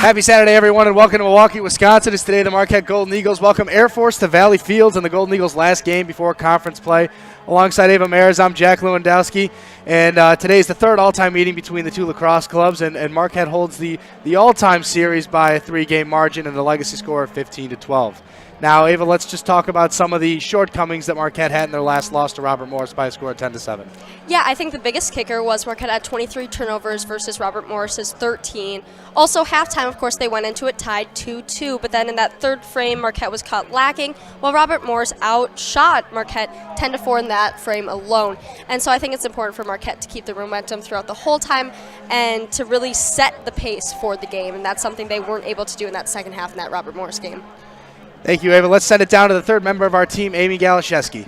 Happy Saturday, everyone, and welcome to Milwaukee, Wisconsin. It's today the Marquette Golden Eagles welcome Air Force to Valley Fields in the Golden Eagles' last game before conference play. Alongside Ava Mares, I'm Jack Lewandowski, and today is the third all-time meeting between the two lacrosse clubs, and Marquette holds the all-time series by a 3-game margin and a legacy score of 15-12. Now, Ava, let's just talk about some of the shortcomings that Marquette had in their last loss to Robert Morris by a score of 10-7. Yeah, I think the biggest kicker was Marquette had 23 turnovers versus Robert Morris's 13. Also, halftime, of course, they went into it tied 2-2, but then in that third frame, Marquette was caught lacking, while Robert Morris outshot Marquette 10-4 in that frame alone. And so I think it's important for Marquette to keep the momentum throughout the whole time and to really set the pace for the game, and that's something they weren't able to do in that second half in that Robert Morris game. Thank you, Ava. Let's send it down to the third member of our team, Amy Galashewski.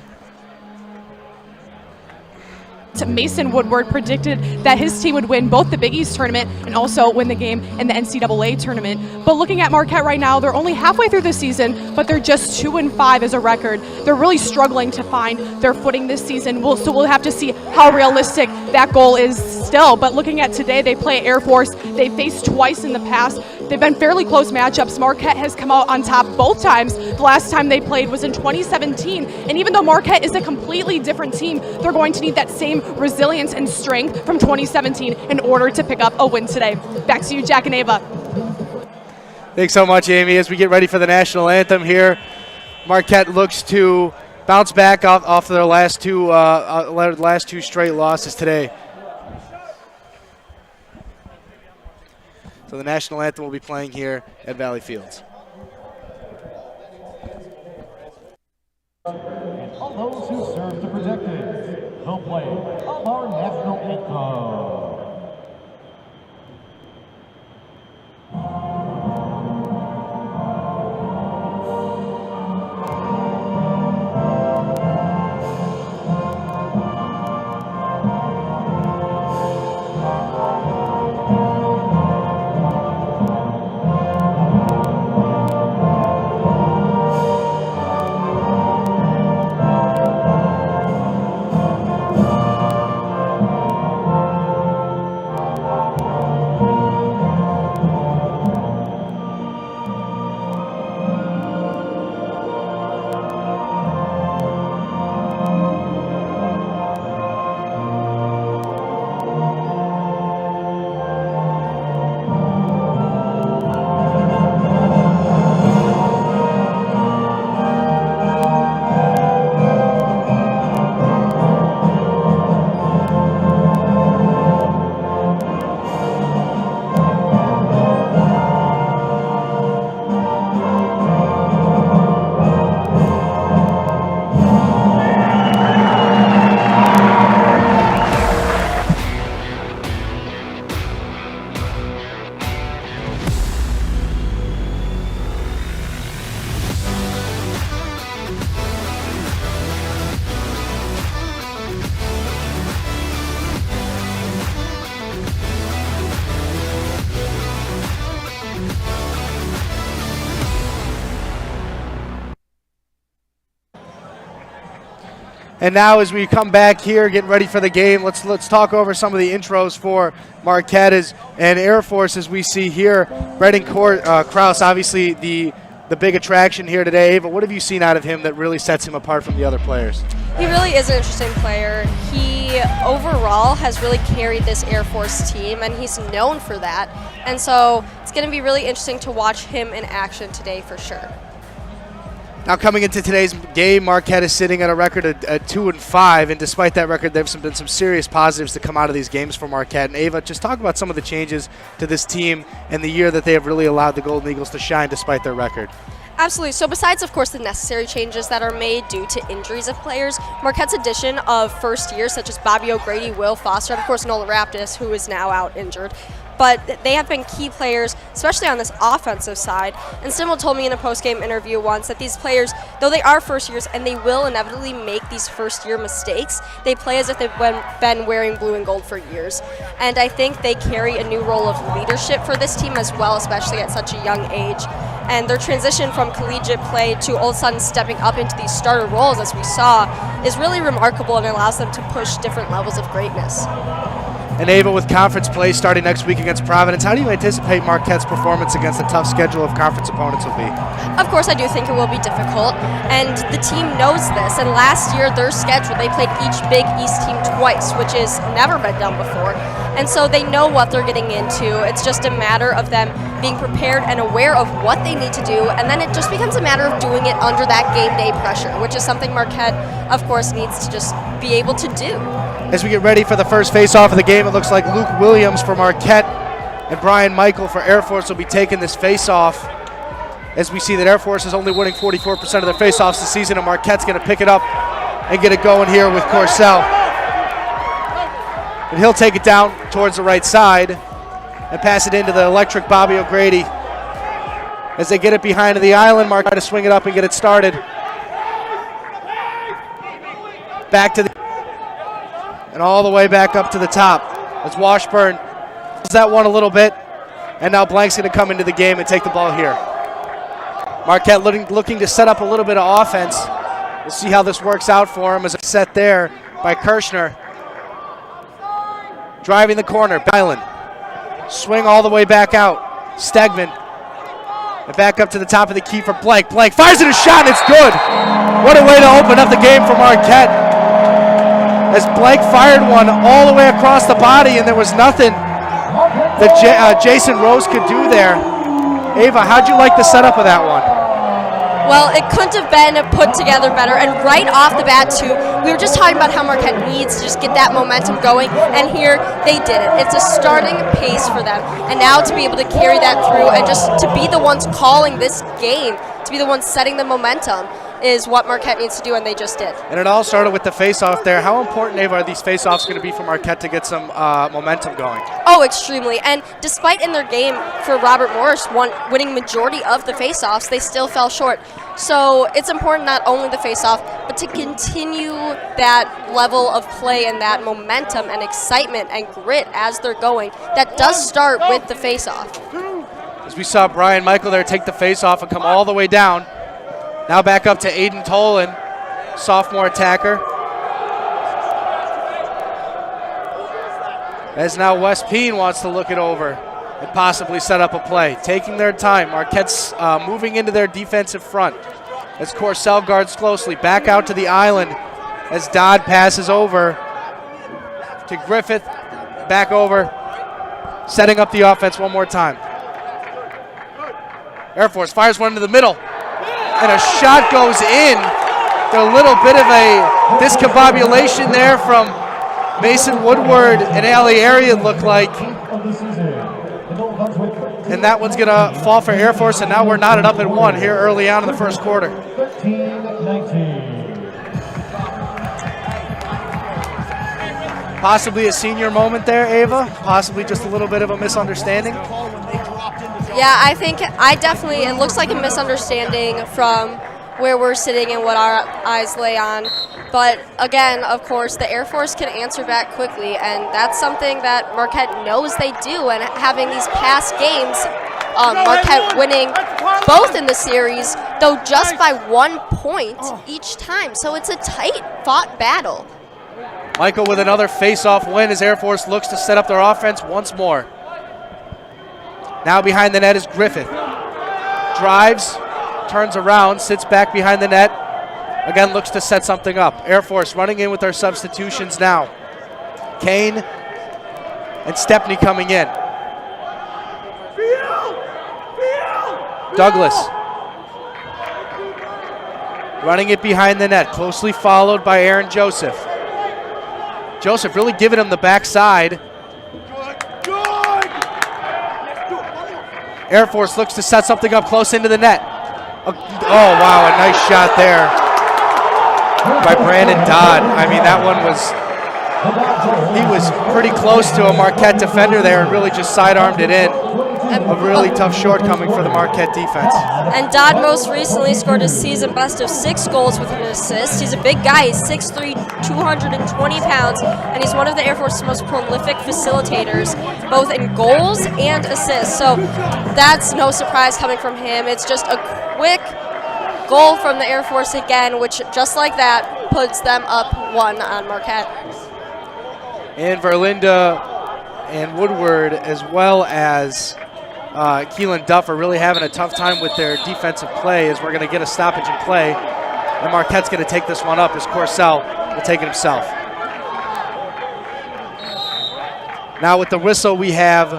Mason Woodward predicted that his team would win both the Big East tournament and also win the game in the NCAA tournament. But looking at Marquette right now, they're only halfway through the season, but they're just 2-5 as a record. They're really struggling to find their footing this season. So we'll have to see how realistic that goal is still. But looking at today, they play Air Force. They faced twice in the past. They've been fairly close matchups. Marquette has come out on top both times. The last time they played was in 2017. And even though Marquette is a completely different team, they're going to need that same resilience and strength from 2017 in order to pick up a win today. Back to you, Jack and Ava. Thanks so much, Amy. As we get ready for the national anthem here, Marquette looks to bounce back off their last two straight losses today. So the national anthem will be playing here at Valley Fields. And all those who serve to protect it, the play of our national anthem. And now as we come back here, getting ready for the game, let's talk over some of the intros for Marquette and Air Force as we see here. Brendan Krause, obviously the big attraction here today. Ava, what have you seen out of him that really sets him apart from the other players? He really is an interesting player. He overall has really carried this Air Force team, and he's known for that. And so it's going to be really interesting to watch him in action today for sure. Now coming into today's game, Marquette is sitting at a record at 2-5, and despite that record, there have been some serious positives to come out of these games for Marquette. And Ava, just talk about some of the changes to this team and the year that they have really allowed the Golden Eagles to shine despite their record. Absolutely. So besides, of course, the necessary changes that are made due to injuries of players, Marquette's addition of first years such as Bobby O'Grady, Will Foster, and of course Nola Raptis, who is now out injured, but they have been key players, especially on this offensive side. And Stimmel told me in a post-game interview once that these players, though they are first years and they will inevitably make these first-year mistakes, they play as if they've been wearing blue and gold for years. And I think they carry a new role of leadership for this team as well, especially at such a young age. And their transition from collegiate play to all of a sudden stepping up into these starter roles, as we saw, is really remarkable and allows them to push different levels of greatness. And Ava, with conference play starting next week against Providence, how do you anticipate Marquette's performance against a tough schedule of conference opponents will be? Of course, I do think it will be difficult, and the team knows this. And last year, their schedule, they played each Big East team twice, which has never been done before. And so they know what they're getting into. It's just a matter of them being prepared and aware of what they need to do, and then it just becomes a matter of doing it under that game day pressure, which is something Marquette, of course, needs to just be able to do. As we get ready for the first face-off of the game, it looks like Luke Williams for Marquette and Brian Michael for Air Force will be taking this face-off. As we see that Air Force is only winning 44% of their face-offs this season, and Marquette's going to pick it up and get it going here with Corsell. And he'll take it down towards the right side and pass it into the electric Bobby O'Grady. As they get it behind the island, Marquette to swing it up and get it started. Back to the and all the way back up to the top. As Washburn does that one a little bit, and now Blank's going to come into the game and take the ball here. Marquette looking to set up a little bit of offense. We'll see how this works out for him as it's set there by Kirshner. Driving the corner, Island. Swing all the way back out. Stegman. And back up to the top of the key for Blank. Blank fires it a shot, and it's good. What a way to open up the game for Marquette. As Blank fired one all the way across the body, and there was nothing that Jason Rose could do there. Ava, how'd you like the setup of that one? Well, it couldn't have been put together better, and right off the bat, too, we were just talking about how Marquette needs to just get that momentum going, and here they did it. It's a starting pace for them, and now to be able to carry that through and just to be the ones calling this game, to be the ones setting the momentum, is what Marquette needs to do, and they just did. And it all started with the face-off there. How important, Ava, are these face-offs going to be for Marquette to get some momentum going? Oh, extremely. And despite in their game for Robert Morris winning majority of the face-offs, they still fell short. So it's important not only the face-off, but to continue that level of play and that momentum and excitement and grit as they're going. That does start with the face-off. As we saw Brian Michael there take the face-off and come all the way down. Now back up to Aiden Tolan, sophomore attacker. As now Wes Peen wants to look it over and possibly set up a play. Taking their time. Marquette's moving into their defensive front. As Corsell guards closely. Back out to the island as Dodd passes over to Griffith. Back over. Setting up the offense one more time. Air Force fires one into the middle. And a shot goes in. A little bit of a discombobulation there from Mason Woodward and Ali Arian look like. And that one's going to fall for Air Force, and now we're knotted up at one here early on in the first quarter. 13-19. Possibly a senior moment there, Ava? Possibly just a little bit of a misunderstanding? Yeah, I think it looks like a misunderstanding from where we're sitting and what our eyes lay on. But again, of course, the Air Force can answer back quickly, and that's something that Marquette knows they do. And having these past games, Marquette winning both in the series, though just by 1 point each time. So it's a tight fought battle. Michael with another face-off win as Air Force looks to set up their offense once more. Now behind the net is Griffith. Drives, turns around, sits back behind the net. Again, looks to set something up. Air Force running in with their substitutions now. Kane and Stepney coming in. Douglas running it behind the net, closely followed by Aaron Joseph. Joseph really giving him the backside. Air Force looks to set something up close into the net. Oh, wow, a nice shot there by Brandon Dodd. I mean, that one he was pretty close to a Marquette defender there and really just sidearmed it in. A really tough shortcoming for the Marquette defense. And Dodd most recently scored a season best of 6 goals with an assist. He's a big guy. He's 6'3", 220 pounds, and he's one of the Air Force's most prolific facilitators, both in goals and assists. So that's no surprise coming from him. It's just a quick goal from the Air Force again, which just like that puts them up 1 on Marquette. And Verlinda and Woodward, as well as Keelan Duff, are really having a tough time with their defensive play, as we're going to get a stoppage in play. And Marquette's going to take this one up as Corcel will take it himself. Now with the whistle, we have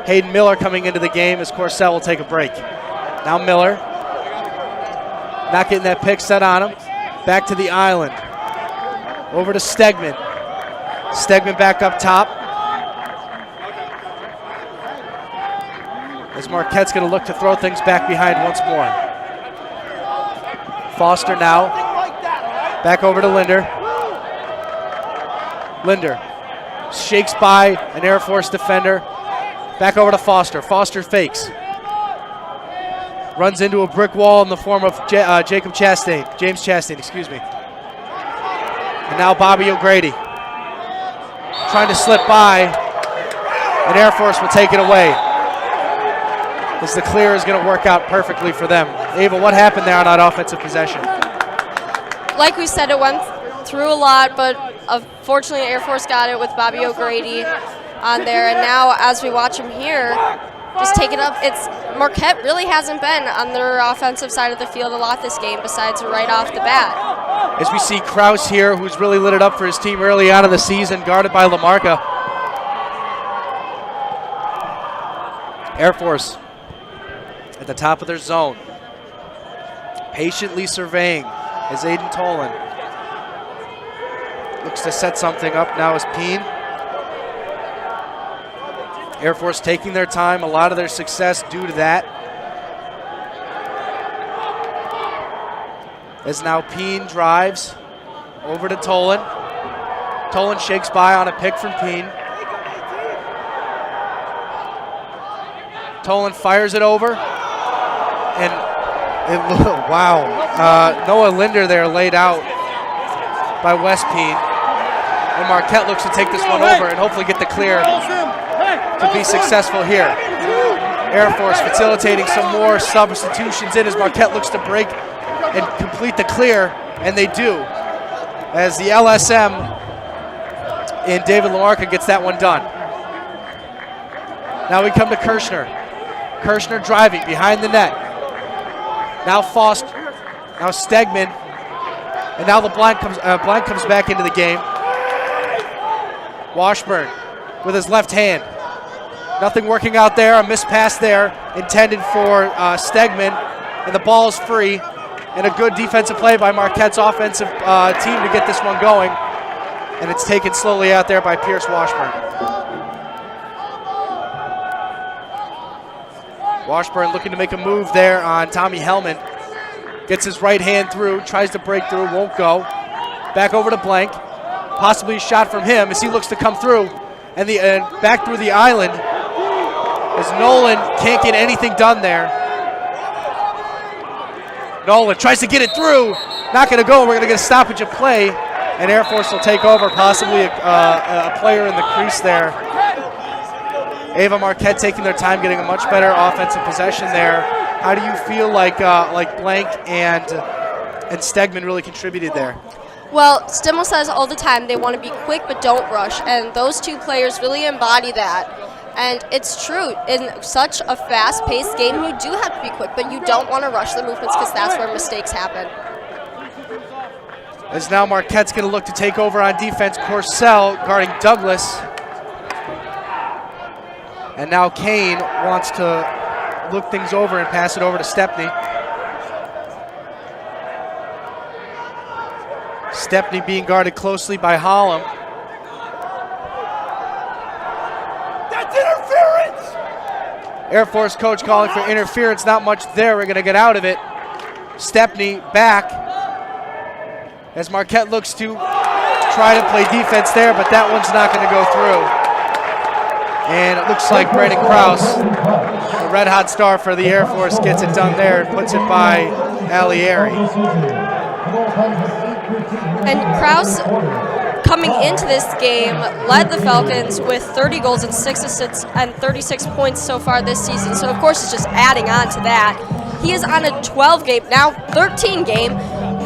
Hayden Miller coming into the game as Corcel will take a break. Now Miller, not getting that pick set on him. Back to the island. Over to Stegman. Stegman back up top. As Marquette's going to look to throw things back behind once more. Foster now. Back over to Linder. Linder shakes by an Air Force defender. Back over to Foster. Foster fakes. Runs into a brick wall in the form of James Chastain, excuse me. And now Bobby O'Grady trying to slip by, and Air Force will take it away. As the clear is going to work out perfectly for them. Ava, what happened there on that offensive possession? Like we said, it went through a lot, but unfortunately Air Force got it with Bobby O'Grady on there. And now as we watch him here, just take it up. Marquette really hasn't been on their offensive side of the field a lot this game, besides right off the bat. As we see Kraus here, who's really lit it up for his team early on in the season, guarded by LaMarca. Air Force at the top of their zone, patiently surveying as Aiden Tolan looks to set something up now as Peen. Air Force taking their time, a lot of their success due to that. As now Peen drives over to Tolan. Tolan shakes by on a pick from Peen. Tolan fires it over. And wow. Noah Linder there laid out by Wes Peen. And Marquette looks to take this one over and hopefully get the clear to be successful here. Air Force facilitating some more substitutions in as Marquette looks to break and complete the clear, and they do. As the LSM in David LaMarca gets that one done. Now we come to Kirshner. Kirshner driving behind the net. Now Foster, now Stegman, and now Blank comes back into the game. Washburn with his left hand. Nothing working out there, a missed pass there intended for Stegman, and the ball is free, and a good defensive play by Marquette's offensive team to get this one going, and it's taken slowly out there by Pierce Washburn. Washburn looking to make a move there on Tommy Hellman. Gets his right hand through, tries to break through, won't go. Back over to Blank. Possibly a shot from him as he looks to come through, and back through the island as Nolan can't get anything done there. Nolan tries to get it through, not going to go. We're going to get a stoppage of play, and Air Force will take over, possibly a player in the crease there. Ava Marquette taking their time, getting a much better offensive possession there. How do you feel like Blank and Stegman really contributed there? Well, Stimmel says all the time they want to be quick but don't rush, and those two players really embody that. And it's true, in such a fast-paced game, you do have to be quick, but you don't want to rush the movements because that's where mistakes happen. As now Marquette's going to look to take over on defense. Corcel guarding Douglas. And now Kane wants to look things over and pass it over to Stepney. Stepney being guarded closely by Hollum. That's interference! Air Force coach calling for interference. Not much there. We're going to get out of it. Stepney back as Marquette looks to try to play defense there, but that one's not going to go through. And it looks like Brandon Kraus, the red-hot star for the Air Force, gets it done there and puts it by Alieri. And Kraus, coming into this game, led the Falcons with 30 goals and 6 assists and 36 points so far this season. So, of course, it's just adding on to that. He is on a 12-game, now 13-game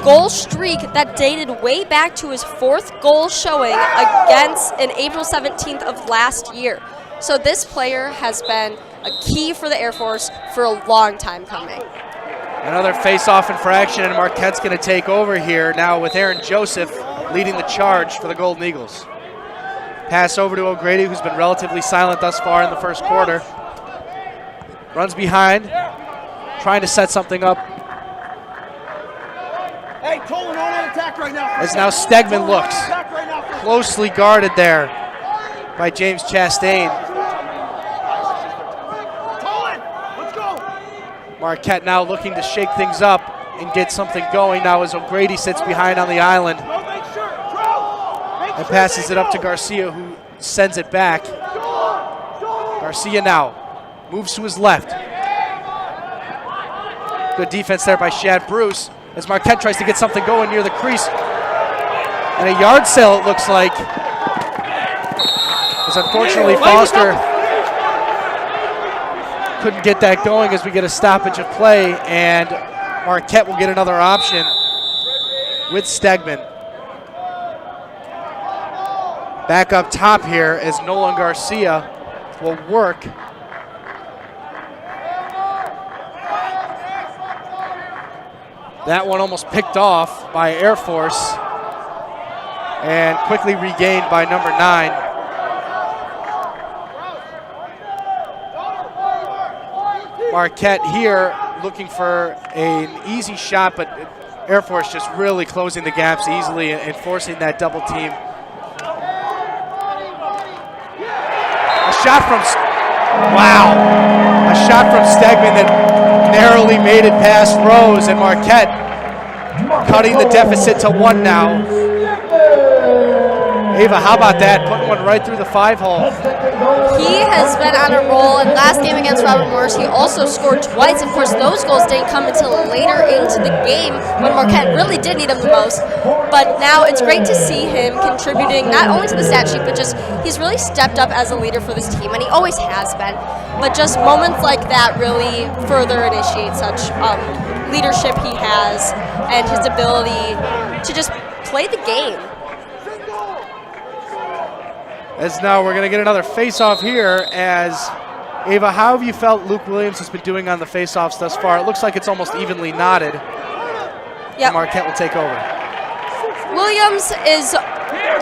goal streak that dated way back to his 4th goal showing against in April 17th of last year. So this player has been a key for the Air Force for a long time coming. Another face-off infraction, and Marquette's going to take over here now with Aaron Joseph leading the charge for the Golden Eagles. Pass over to O'Grady, who's been relatively silent thus far in the first quarter. Runs behind, trying to set something up. Hey, Tolan on attack right now. As now Stegman looks. Closely guarded there by James Chastain. Tolan, let's go. Marquette now looking to shake things up and get something going now as O'Grady sits behind on the island Go, make sure. Throw. and passes it up to Garcia, who sends it back. Garcia now moves to his left. Good defense there by Shad Bruce as Marquette tries to get something going near the crease. And a yard sale, it looks like. As unfortunately Foster couldn't get that going as we get a stoppage of play, and Marquette will get another option with Stegman. Back up top here as Nolan Garcia will work. That one almost picked off by Air Force and quickly regained by number 9. Marquette here looking for an easy shot, but Air Force just really closing the gaps easily and forcing that double team. A shot from, wow, a shot from Stegman that narrowly made it past Rose, and Marquette cutting the deficit to 1 now. Ava, how about that? Putting one right through the 5-hole. He has been on a roll. In last game against Robert Morris, he also scored twice. Of course, those goals didn't come until later into the game when Marquette really did need him the most. But now it's great to see him contributing not only to the stat sheet, but just he's really stepped up as a leader for this team, and he always has been. But just moments like that really further initiate such leadership he has and his ability to just play the game. As now we're going to get another face-off here as, Ava, how have you felt Luke Williams has been doing on the face-offs thus far? It looks like it's almost evenly knotted. Yep. Marquette will take over. Williams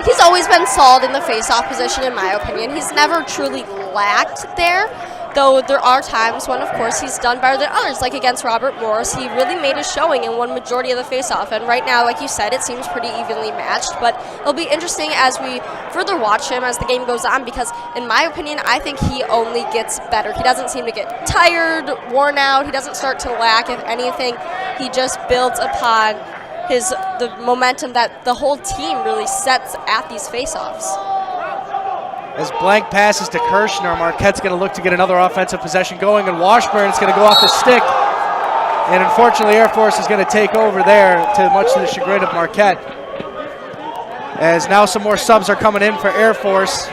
he's always been solid in the face-off position, in my opinion. He's never truly lacked there, though there are times when, of course, he's done better than others, like against Robert Morris. He really made a showing and won majority of the face-off, and right now, like you said, it seems pretty evenly matched, but it'll be interesting as we further watch him as the game goes on, because in my opinion, I think he only gets better. He doesn't seem to get tired, worn out. He doesn't start to lack. If anything, he just builds upon the momentum that the whole team really sets at these face-offs. As blank passes to Kirshner, Marquette's going to look to get another offensive possession going, and Washburn is going to go off the stick. And unfortunately, Air Force is going to take over there, much to the chagrin of Marquette. As now some more subs are coming in for Air Force.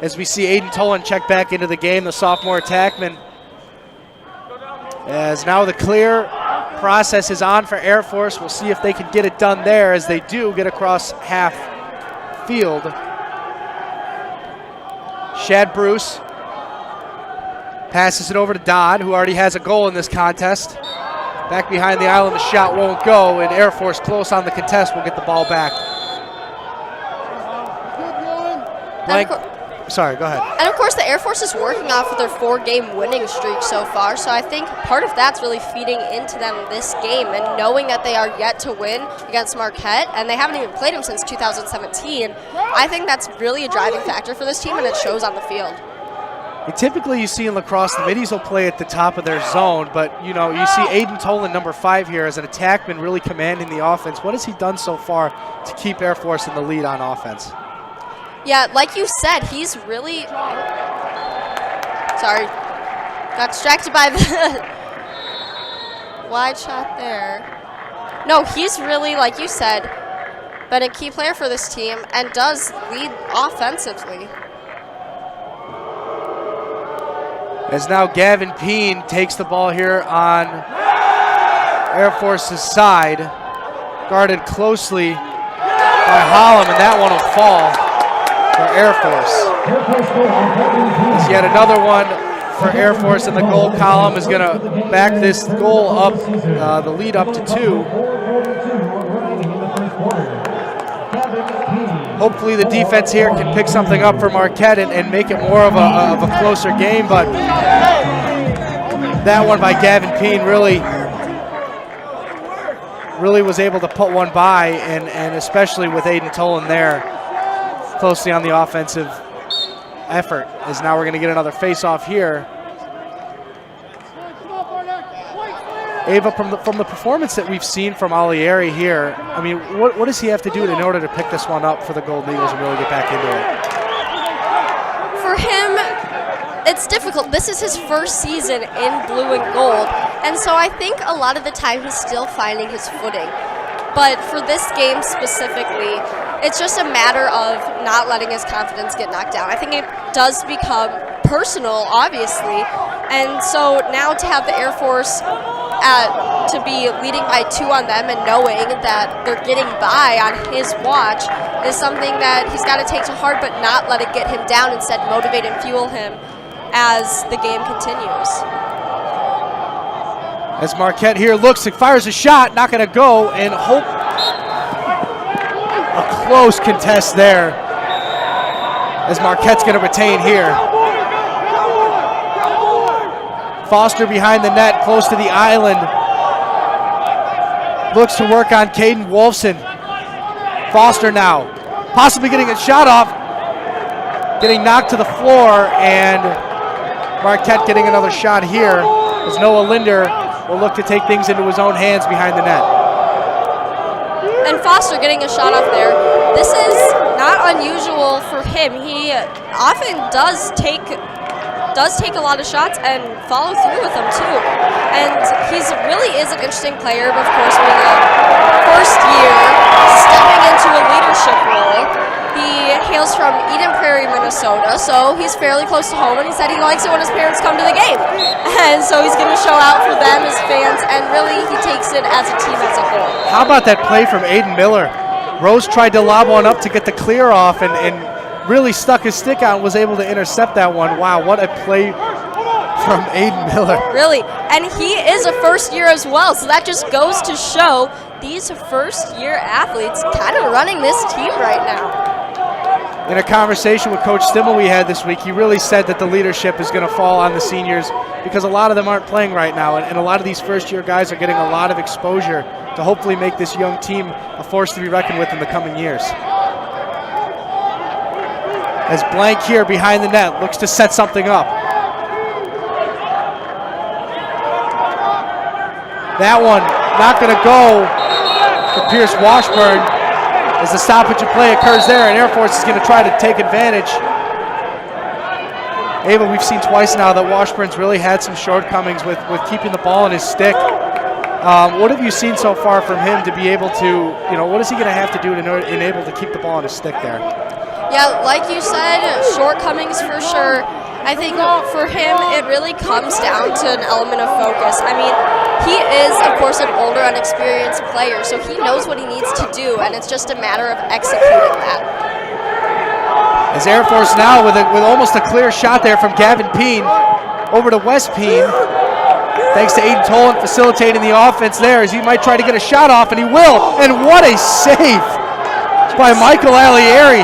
As we see Aiden Tolan check back into the game, the sophomore attackman. As now the clear process is on for Air Force. We'll see if they can get it done there, as they do get across half field. Shad Bruce passes it over to Dodd, who already has a goal in this contest. Back behind the island, the shot won't go, and Air Force close on the contest will get the ball back. Blank. Sorry, go ahead. And of course, the Air Force is working off of their 4-game winning streak so far, so I think part of that's really feeding into them this game, and knowing that they are yet to win against Marquette, and they haven't even played them since 2017, I think that's really a driving factor for this team, and it shows on the field. Typically, you see in lacrosse, the middies will play at the top of their zone, but you see Aiden Tolan, number 5 here, as an attackman, really commanding the offense. What has he done so far to keep Air Force in the lead on offense? Yeah, like you said, he's really... Sorry. Got distracted by the wide shot there. No, he's really, like you said, been a key player for this team and does lead offensively. As now Gavin Peen takes the ball here on Air Force's side, guarded closely by Hollum, and that one will fall for Air Force. There's yet another one for Air Force, and the goal column is going to back this goal up, the lead up to 2. Hopefully the defense here can pick something up for Marquette and make it more of a closer game, but that one by Gavin Peen really was able to put one by, and especially with Aiden Tolan there closely on the offensive effort, as now we're going to get another face-off here. Ava, from the performance that we've seen from Alieri here, I mean, what does he have to do in order to pick this one up for the Golden Eagles and really get back into it? For him, it's difficult. This is his first season in blue and gold, and so I think a lot of the time he's still finding his footing. But for this game specifically, it's just a matter of not letting his confidence get knocked down. I think it does become personal, obviously, and so now to have the Air Force to be leading by 2 on them and knowing that they're getting by on his watch is something that he's got to take to heart, but not let it get him down. Instead, motivate and fuel him as the game continues. As Marquette here looks, it fires a shot, not going to go, and hope a close contest there as Marquette's going to retain here. Foster behind the net, close to the island. Looks to work on Caden Wolfson. Foster now, possibly getting a shot off, getting knocked to the floor, and Marquette getting another shot here as Noah Linder will look to take things into his own hands behind the net. And Foster getting a shot off there. This is not unusual for him. He often does take a lot of shots and follow through with them too. And he's really is an interesting player, but of course being a first year, stepping into a leadership role. He hails from Eden Prairie, Minnesota, so he's fairly close to home, and he said he likes it when his parents come to the game. And so he's going to show out for them as fans, and really he takes it as a team as a whole. How about that play from Aiden Miller? Rose tried to lob one up to get the clear off and really stuck his stick out and was able to intercept that one. Wow, what a play from Aiden Miller. Really, and he is a first year as well, so that just goes to show these first year athletes kind of running this team right now. In a conversation with Coach Stimmel we had this week, he really said that the leadership is going to fall on the seniors because a lot of them aren't playing right now, and a lot of these first year guys are getting a lot of exposure to hopefully make this young team a force to be reckoned with in the coming years. As Blank here behind the net looks to set something up. That one not going to go for Pierce Washburn as the stoppage of play occurs there, and Air Force is going to try to take advantage. Ava, we've seen twice now that Washburn's really had some shortcomings with keeping the ball in his stick. What have you seen so far from him to be able to, what is he going to have to do to enable to keep the ball in his stick there? Yeah, like you said, shortcomings for sure. I think for him, it really comes down to an element of focus. I mean, he is, of course, an older, unexperienced player, so he knows what he needs to do, and it's just a matter of executing that. As Air Force now with almost a clear shot there from Gavin Peen over to Wes Peen. Thanks to Aiden Tolan facilitating the offense there as he might try to get a shot off, and he will. And what a save by Michael Alieri.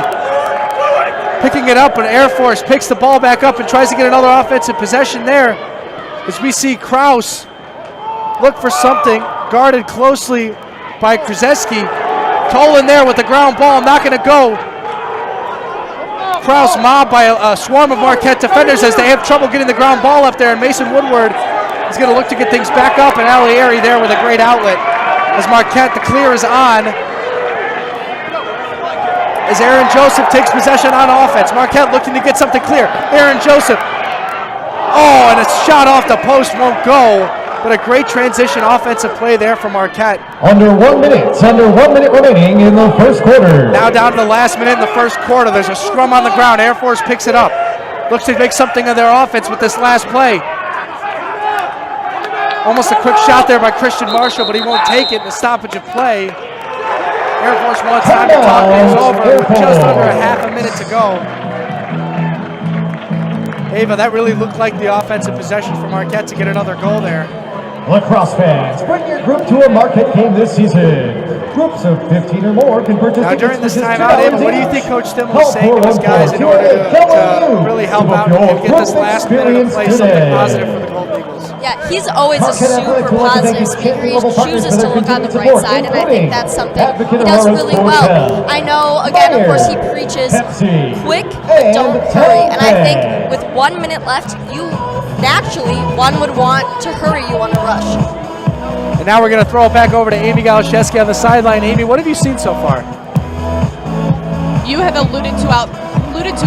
Picking it up, and Air Force picks the ball back up and tries to get another offensive possession there. As we see Kraus look for something, guarded closely by Krzyzewski. Tolan there with the ground ball, not going to go. Kraus mobbed by a swarm of Marquette defenders as they have trouble getting the ground ball up there, and Mason Woodward is going to look to get things back up, and Alieri there with a great outlet. As Marquette, the clear is on. As Aaron Joseph takes possession on offense. Marquette looking to get something clear. Aaron Joseph. Oh, and a shot off the post won't go. But a great transition offensive play there from Marquette. Under 1 minute remaining in the first quarter. Now down to the last minute in the first quarter. There's a scrum on the ground. Air Force picks it up. Looks to make something of their offense with this last play. Almost a quick shot there by Christian Marshall, but he won't take it in the stoppage of play. Air Force wants time to talk things over with just under a half a minute to go. Ava, that really looked like the offensive possession for Marquette to get another goal there. Lacrosse fans, bring your group to a Marquette game this season. Groups of 15 or more can purchase Now during this timeout, Ava, what do you think Coach Stimmel is saying to his guys in Help order for to really help out and get this last minute of play something positive for the Golden Eagles? Yeah, he's always a super positive speaker. He chooses to look on the bright side, and I think that's something he does really well. I know, again, of course, he preaches quick, but don't hurry. And I think with 1 minute left, you naturally, one would want to hurry, you want to rush. And now we're going to throw it back over to Amy Galoszewski on the sideline. Amy, what have you seen so far? You have alluded to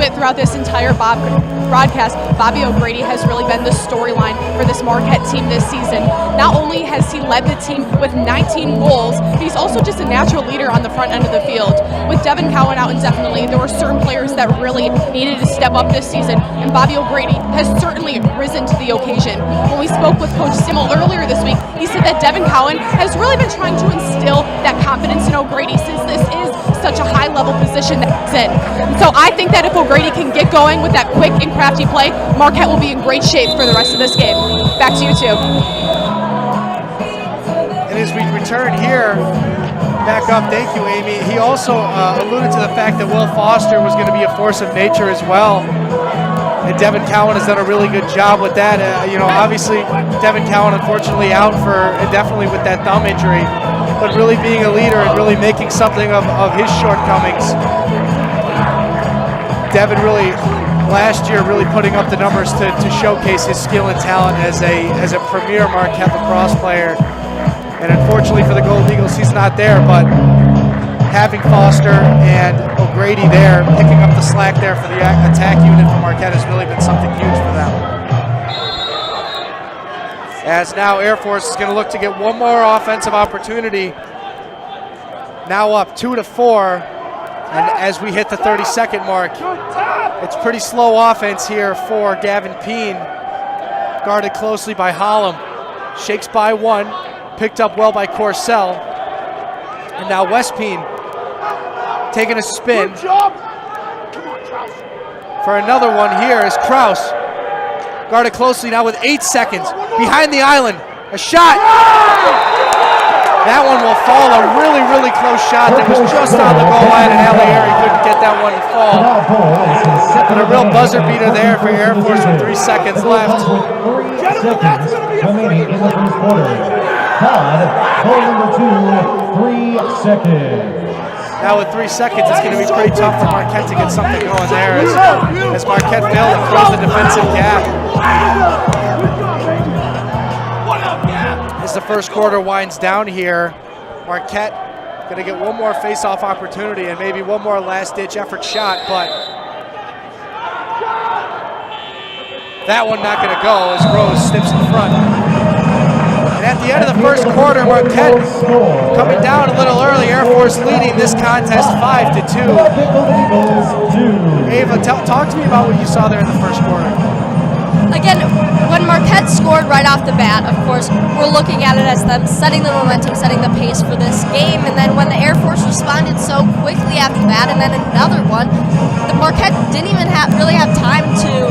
it throughout this entire broadcast. Bobby O'Grady has really been the storyline for this Marquette team this season. Not only has he led the team with 19 goals, but he's also just a natural leader on the front end of the field. With Devin Cowan out indefinitely, there were certain players that really needed to step up this season, and Bobby O'Grady has certainly risen to the occasion. When we spoke with Coach Stimmel earlier this week, he said that Devin Cowan has really been trying to instill that confidence in O'Grady since this is such a high-level position that he's in. So I think that if O'Grady can get going with that quick and crafty play, Marquette will be in great shape for the rest of this game. Back to you two. And as we return here, back up, thank you, Amy. He also alluded to the fact that Will Foster was going to be a force of nature as well. And Devin Cowan has done a really good job with that. Obviously, Devin Cowan unfortunately out for indefinitely with that thumb injury, but really being a leader and really making something of his shortcomings. Devin really, last year, really putting up the numbers to showcase his skill and talent as a premier Marquette lacrosse player. And unfortunately for the Golden Eagles, he's not there, but having Foster and O'Grady there, picking up the slack there for the attack unit for Marquette has really been something huge for them. As now Air Force is going to look to get one more offensive opportunity. Now up 2-4. And as we hit the 30-second mark, it's pretty slow offense here for Gavin Peen. Guarded closely by Hollum. Shakes by one. Picked up well by Corsell. And now West Peen taking a spin. For another one here is Kraus. Guarded closely now with 8 seconds. Behind the island. A shot. That one will fall. A really, really close shot that was just on the goal line, and Alieri couldn't get that one to fall. But a real buzzer beater there for Air Force with 3 seconds left. Remaining in the first quarter. Todd, goal number 2, 3 seconds. Now with 3 seconds, it's going to be pretty tough for Marquette to get something going there as Marquette failed to close the defensive gap. As the first quarter winds down here, Marquette going to get one more face-off opportunity and maybe one more last-ditch effort shot, but that one not going to go as Rose steps in front. And at the end of the first quarter, Marquette coming down a little early. Air Force leading this contest 5-2. Ava, talk to me about what you saw there in the first quarter. Again, when Marquette scored right off the bat, of course, we're looking at it as them setting the momentum, setting the pace for this game. And then when the Air Force responded so quickly after that, and then another one, the Marquette didn't even really have time to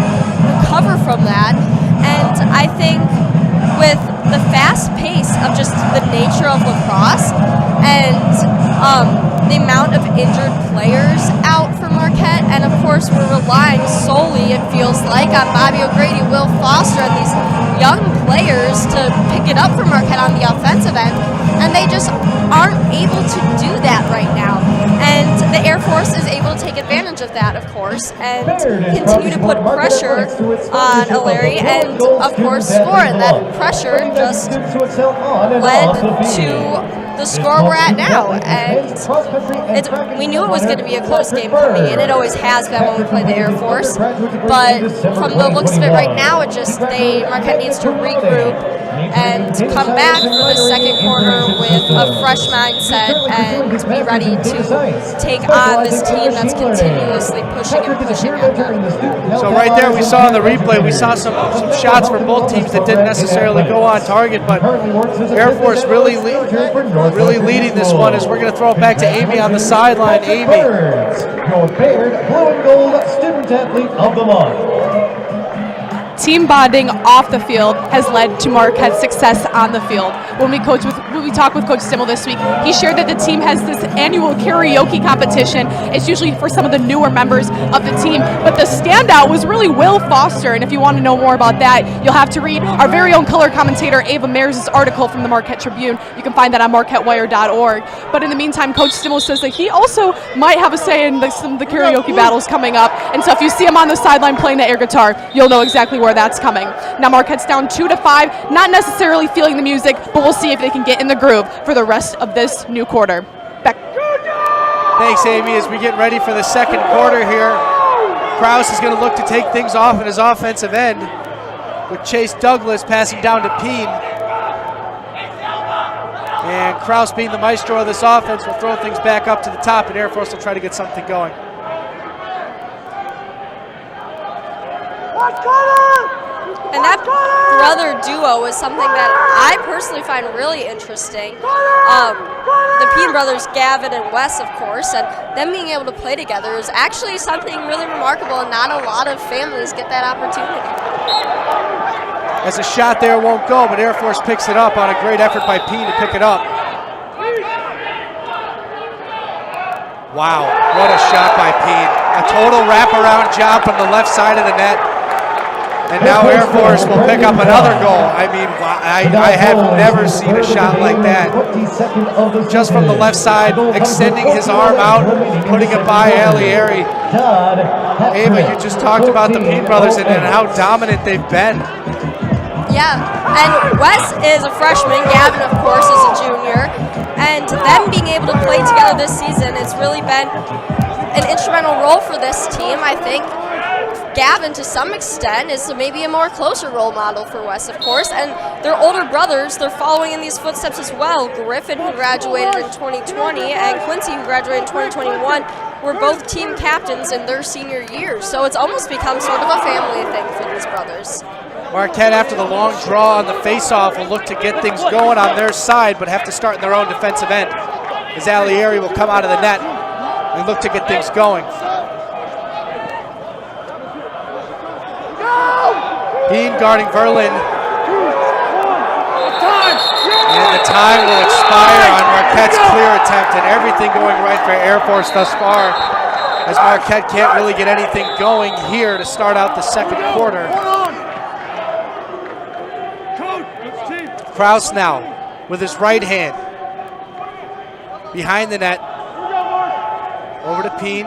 recover from that. And I think with the fast pace of just the nature of lacrosse and the amount of injured players out for Marquette, and of course we're relying solely, it feels like, on Bobby O'Grady, Will Foster, and these young players to pick it up for Marquette on the offensive end, and they just aren't able to do that right now. And the Air Force is able to take advantage of that, of course, and continue to put pressure on Alieri and, of course, score. And that pressure just led to the score we're at now. And we knew it was going to be a close game coming in. It always has been when we play the Air Force. But from the looks of it right now, Marquette needs to regroup and come back for the second quarter with a fresh mindset and be ready to take on this team that's continuously pushing and pushing at them. So right there we saw in the replay, we saw some shots from both teams that didn't necessarily go on target, but Air Force really leading this one as we're going to throw it back to Amy on the sideline. Amy. Your Baird Blue and Gold Student Athlete of the Month. Team bonding off the field has led to Marquette's success on the field. When we talked with Coach Stimmel this week, he shared that the team has this annual karaoke competition. It's usually for some of the newer members of the team, but the standout was really Will Foster, and if you want to know more about that, you'll have to read our very own color commentator Ava Mayers' article from the Marquette Tribune. You can find that on marquettewire.org. But in the meantime, Coach Stimmel says that he also might have a say in some of the karaoke battles coming up, and so if you see him on the sideline playing the air guitar, you'll know exactly where that's coming. Now Marquette's down 2-5, not necessarily feeling the music, but we'll see if they can get in the groove for the rest of this new quarter. Back. Thanks, Amy. As we get ready for the second quarter here, Kraus is going to look to take things off in his offensive end with Chase Douglas passing down to Peen. And Kraus, being the maestro of this offense, will throw things back up to the top, and Air Force will try to get something going. And that brother duo is something that I personally find really interesting. The Peen brothers, Gavin and Wes, of course, and them being able to play together is actually something really remarkable, and not a lot of families get that opportunity. As a shot there won't go, but Air Force picks it up on a great effort by Peen to pick it up. Wow, what a shot by Peen. A total wraparound job from the left side of the net. And now Air Force will pick up another goal. I mean, I have never seen a shot like that. Just from the left side, extending his arm out, putting it by Alieri. Ava, you just talked about the Peen brothers and how dominant they've been. Yeah, and Wes is a freshman, Gavin, of course, is a junior, and them being able to play together this season, it's really been an instrumental role for this team. I think Gavin, to some extent, is maybe a more closer role model for Wes, of course, and their older brothers, they're following in these footsteps as well. Griffin, who graduated in 2020, and Quincy, who graduated in 2021, were both team captains in their senior years, so it's almost become sort of a family thing for these brothers. Marquette, after the long draw on the faceoff, will look to get things going on their side, but have to start in their own defensive end, as Alieri will come out of the net and look to get things going. Peen guarding Verlin. And the time will expire on Marquette's clear attempt, and everything going right for Air Force thus far, as Marquette can't really get anything going here to start out the second quarter. Kraus now with his right hand behind the net. Over to Peen.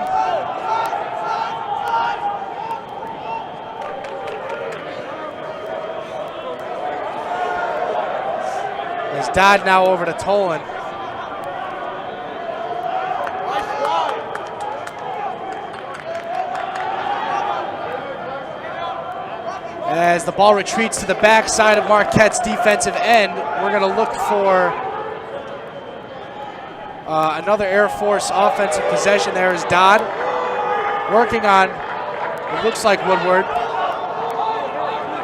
As Dodd now over to Tolan. As the ball retreats to the backside of Marquette's defensive end, we're going to look for another Air Force offensive possession. There is Dodd working on, it looks like Woodward.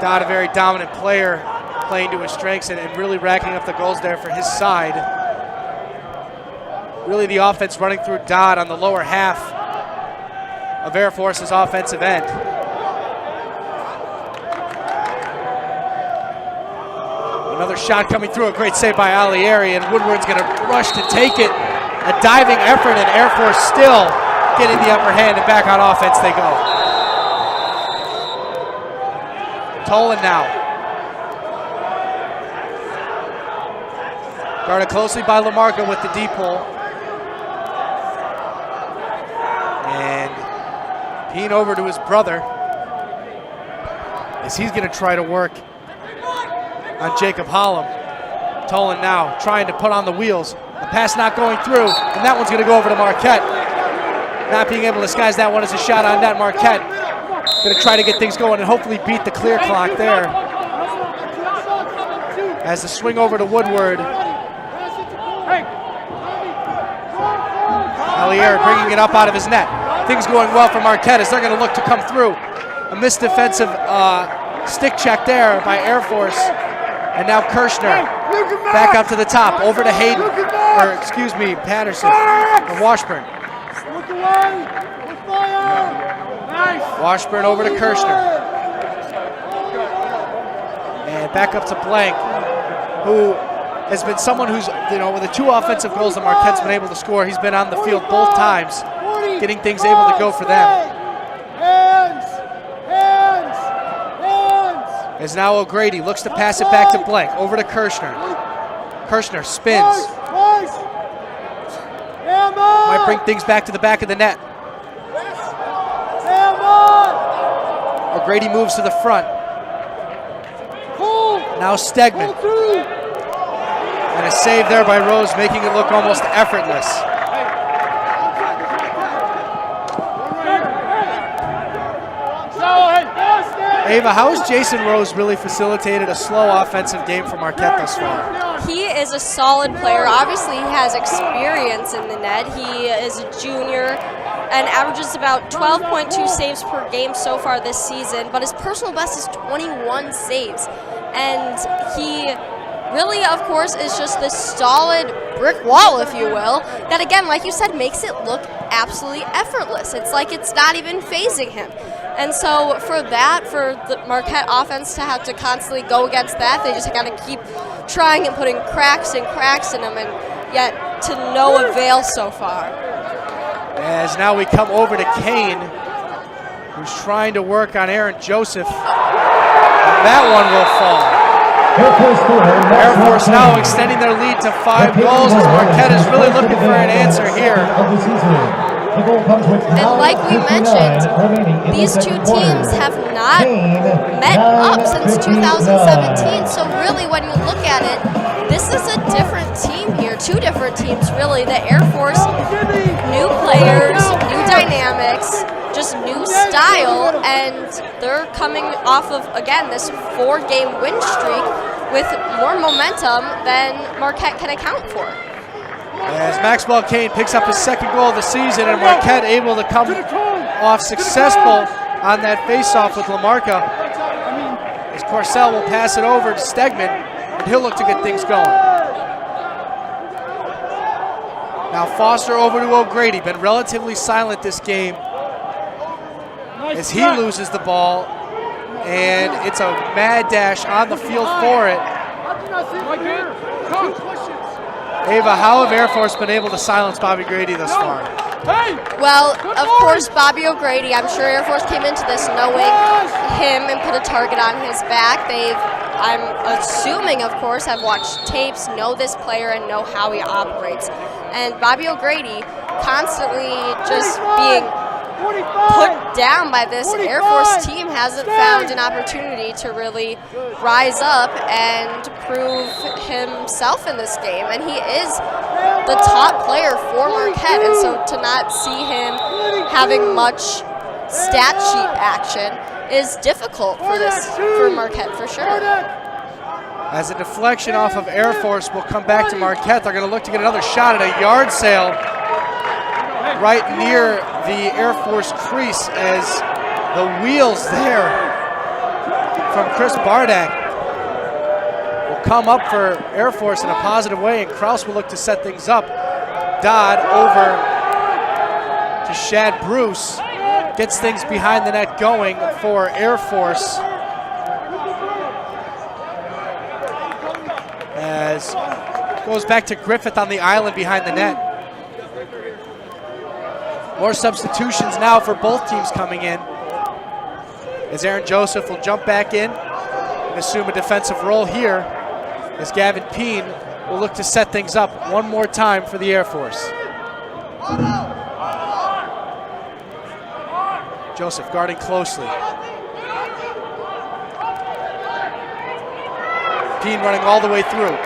Dodd, a very dominant player, playing to his strengths and really racking up the goals there for his side. Really the offense running through Dodd on the lower half of Air Force's offensive end. Another shot coming through, a great save by Alieri, and Woodward's going to rush to take it. A diving effort, and Air Force still getting the upper hand, and back on offense they go. Tolan now. Guarded closely by LaMarca with the deep pull. And Peen over to his brother, as he's going to try to work on Jacob Hollum. Tolan now trying to put on the wheels. The pass not going through, and that one's going to go over to Marquette. Not being able to disguise that one as a shot on net. Marquette going to try to get things going and hopefully beat the clear clock there. As the swing over to Woodward. Allier bringing it up out of his net. Things going well for Marquette as they're going to look to come through. A missed defensive stick check there by Air Force. And now Kirschner back up to the top, over to Hayden, or excuse me, Patterson from Washburn. Washburn over to Kirschner. And back up to Blank, who has been someone who's, with the 2 offensive goals that Marquette's been able to score, he's been on the field both times, getting things able to go for them. As now O'Grady looks to pass it back to Blank, over to Kirschner. Kirschner spins. Might bring things back to the back of the net. O'Grady moves to the front. Now Stegman. And a save there by Rose, making it look almost effortless. Ava, how has Jason Rose really facilitated a slow offensive game for Marquette thus far? He is a solid player. Obviously, he has experience in the net. He is a junior and averages about 12.2 saves per game so far this season, but his personal best is 21 saves. And he really, of course, is just this solid brick wall, if you will, that again, like you said, makes it look absolutely effortless. It's like it's not even phasing him. And so for the Marquette offense to have to constantly go against that, they just got to keep trying and putting cracks in them, and yet to no avail so far. As now we come over to Kane, who's trying to work on Aaron Joseph. And that one will fall. Air Force now extending their lead to 5 goals as Marquette is really looking for an answer here. And like we mentioned, these 2 teams have not met up since 2017. So really, when you look at it, this is a different team here. 2 different teams, really. The Air Force, new players, new dynamics, just new style, and they're coming off of, again, this 4-game win streak with more momentum than Marquette can account for. As Maxwell Kane picks up his 2nd goal of the season, and Marquette able to come off successful on that faceoff with LaMarca. As Corcel will pass it over to Stegman, and he'll look to get things going. Now Foster over to O'Grady, been relatively silent this game as he loses the ball, and it's a mad dash on the field for it. Ava, how have Air Force been able to silence Bobby Grady thus far? Well, of course, Bobby O'Grady, I'm sure Air Force came into this knowing him and put a target on his back. I'm assuming, of course, have watched tapes, know this player, and know how he operates. And Bobby O'Grady constantly just being put down by this Air Force team hasn't found an opportunity to really rise up and prove himself in this game. And he is the top player for Marquette, and so to not see him having much stat sheet action is difficult for Marquette for sure. As a deflection off of Air Force will come back to Marquette. They're going to look to get another shot at a yard sale right near the Air Force crease as the wheels there from Chris Bardak will come up for Air Force in a positive way, and Kraus will look to set things up. Dodd over to Shad Bruce, gets things behind the net going for Air Force. As goes back to Griffith on the island behind the net. More substitutions now for both teams coming in, as Aaron Joseph will jump back in and assume a defensive role here, as Gavin Peen will look to set things up one more time for the Air Force. Joseph guarding closely. Peen running all the way through.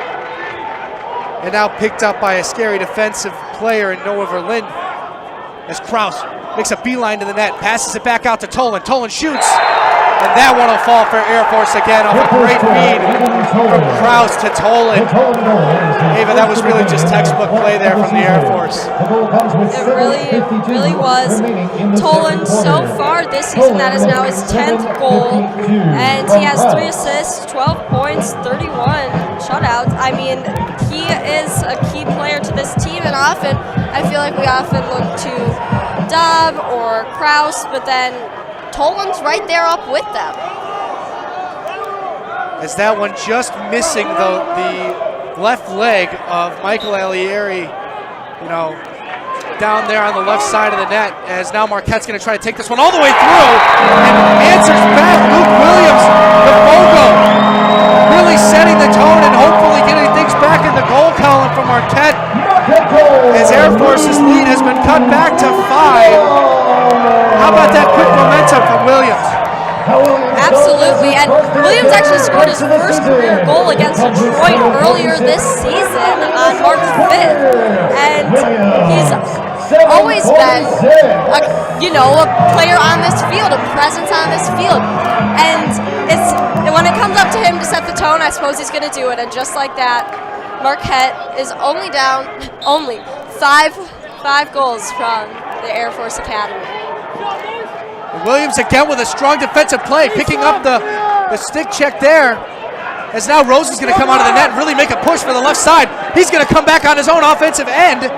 And now picked up by a scary defensive player in Noah Verlinde, as Kraus makes a beeline to the net, passes it back out to Tolan. Tolan shoots, And that one will fall for Air Force again off a great read from Kraus to Tolan. Ava, that was really just textbook play there from the Air Force. It really was. Tolan so far this season, that is now his 10th goal, and he has 3 assists, 12 points, 31 shutouts. I mean, he is a key player to this team, and often, I feel like we often look to Dub or Kraus, but then Tolan's right there up with them. As that one just missing the left leg of Michael Alieri, down there on the left side of the net, as now Marquette's going to try to take this one all the way through, and answers back. Luke Williams, the Fogo, really setting the tone and hopefully getting things back in the goal column for Marquette, as Air Force's lead has been cut back to 5. How about that quick momentum from Williams? Absolutely, and Williams actually scored his first career goal against Detroit earlier this season on March 5th, and he's always been a player on this field, a presence on this field, and when it comes up to him to set the tone, I suppose he's going to do it, and just like that, Marquette is only down five goals from the Air Force Academy. Williams again with a strong defensive play, picking up the stick check there. As now Rose is going to come out of the net and really make a push for the left side. He's going to come back on his own offensive end.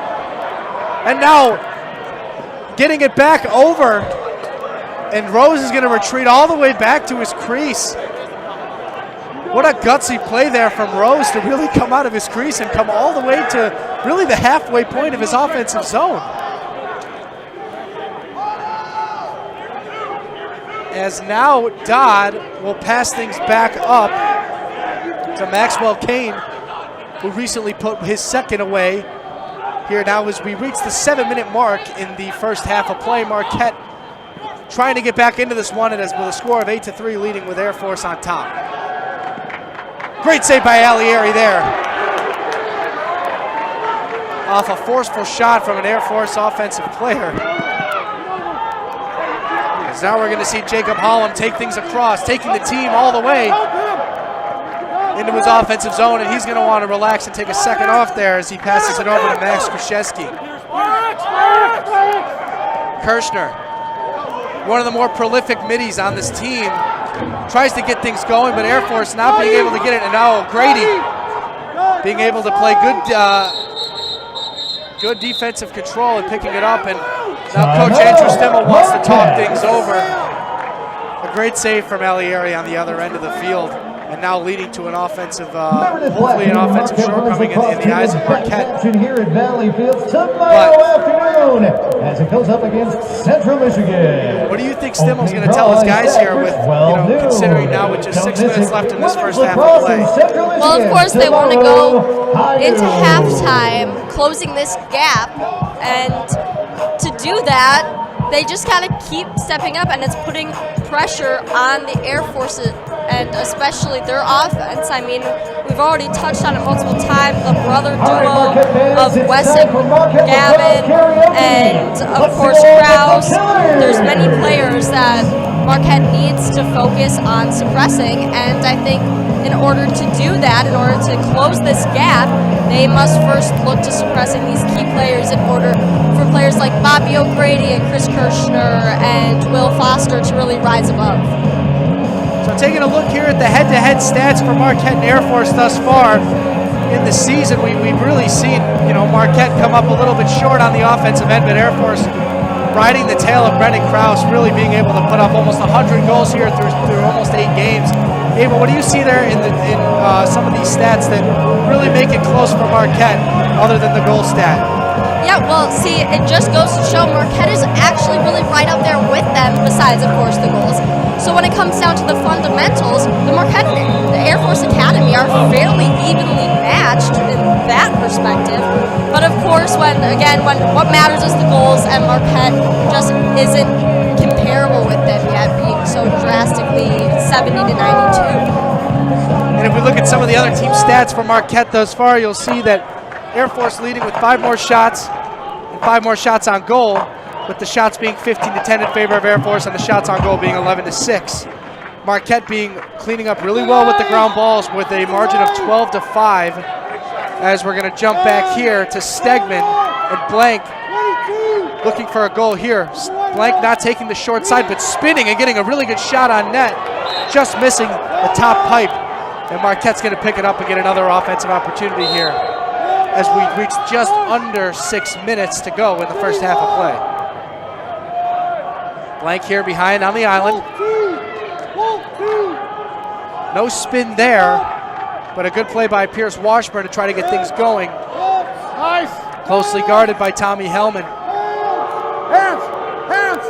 And now getting it back over. And Rose is going to retreat all the way back to his crease. What a gutsy play there from Rose to really come out of his crease and come all the way to really the halfway point of his offensive zone. As now Dodd will pass things back up to Maxwell Kane, who recently put his second away. Here now as we reach the 7-minute mark in the first half of play, Marquette trying to get back into this one, and as with a score of 8-3 leading with Air Force on top. Great save by Alieri there. Off a forceful shot from an Air Force offensive player. As now we're going to see Jacob Hollum take things across, taking the team all the way into his offensive zone, and he's going to want to relax and take a second off there as he passes it over to Max Krzyzewski. Kirschner, one of the more prolific middies on this team, tries to get things going, but Air Force not being able to get it, and now Grady being able to play good defensive control and picking it up, and now Coach Andrew Stimmel wants to talk things over. A great save from Alieri on the other end of the field, and now leading to an offensive, hopefully an offensive shortcoming in the eyes of Marquette. Here at Valley Field tomorrow afternoon as it goes up against Central Michigan. What do you think Stimmel's going to tell his guys here with, considering now with just 6 minutes left in this first half of play? Well, of course, they want to go into halftime, closing this gap, and to do that, they just kind of keep stepping up, and it's putting pressure on the Air Force and especially their offense. I mean, we've already touched on it multiple times, the brother duo of Wes and Gavin, and of course Kraus. There's many players that Marquette needs to focus on suppressing, and I think in order to do that, in order to close this gap, they must first look to suppressing these key players in order for players like Bobby O'Grady and Chris Kirschner and Will Foster to really rise above. So taking a look here at the head-to-head stats for Marquette and Air Force thus far in the season, we've really seen Marquette come up a little bit short on the offensive end, but Air Force riding the tail of Brendan Kraus, really being able to put up almost 100 goals here through almost 8 games. Ava, what do you see there in some of these stats that really make it close for Marquette, other than the goal stat? Yeah, well, see, it just goes to show Marquette is actually really right up there with them, besides, of course, the goals. So when it comes down to the fundamentals, the Marquette and the Air Force Academy are fairly evenly matched in that perspective. But of course, when what matters is the goals, and Marquette just isn't comparable with them yet, being so drastically 70 to 92. And if we look at some of the other team stats for Marquette thus far, you'll see that Air Force leading with 5 more shots and 5 more shots on goal, with the shots being 15-10 in favor of Air Force and the shots on goal being 11-6 Marquette cleaning up really well with the ground balls with a margin of 12-5. As we're going to jump back here to Stegman and Blank looking for a goal here. Blank not taking the short side, but spinning and getting a really good shot on net, just missing the top pipe. And Marquette's going to pick it up and get another offensive opportunity here as we reach just under 6 minutes to go in the first half of play. Blank here behind on the island. No spin there, but a good play by Pierce Washburn to try to get things going. Nice. Closely guarded by Tommy Hellman. Hands. Hands.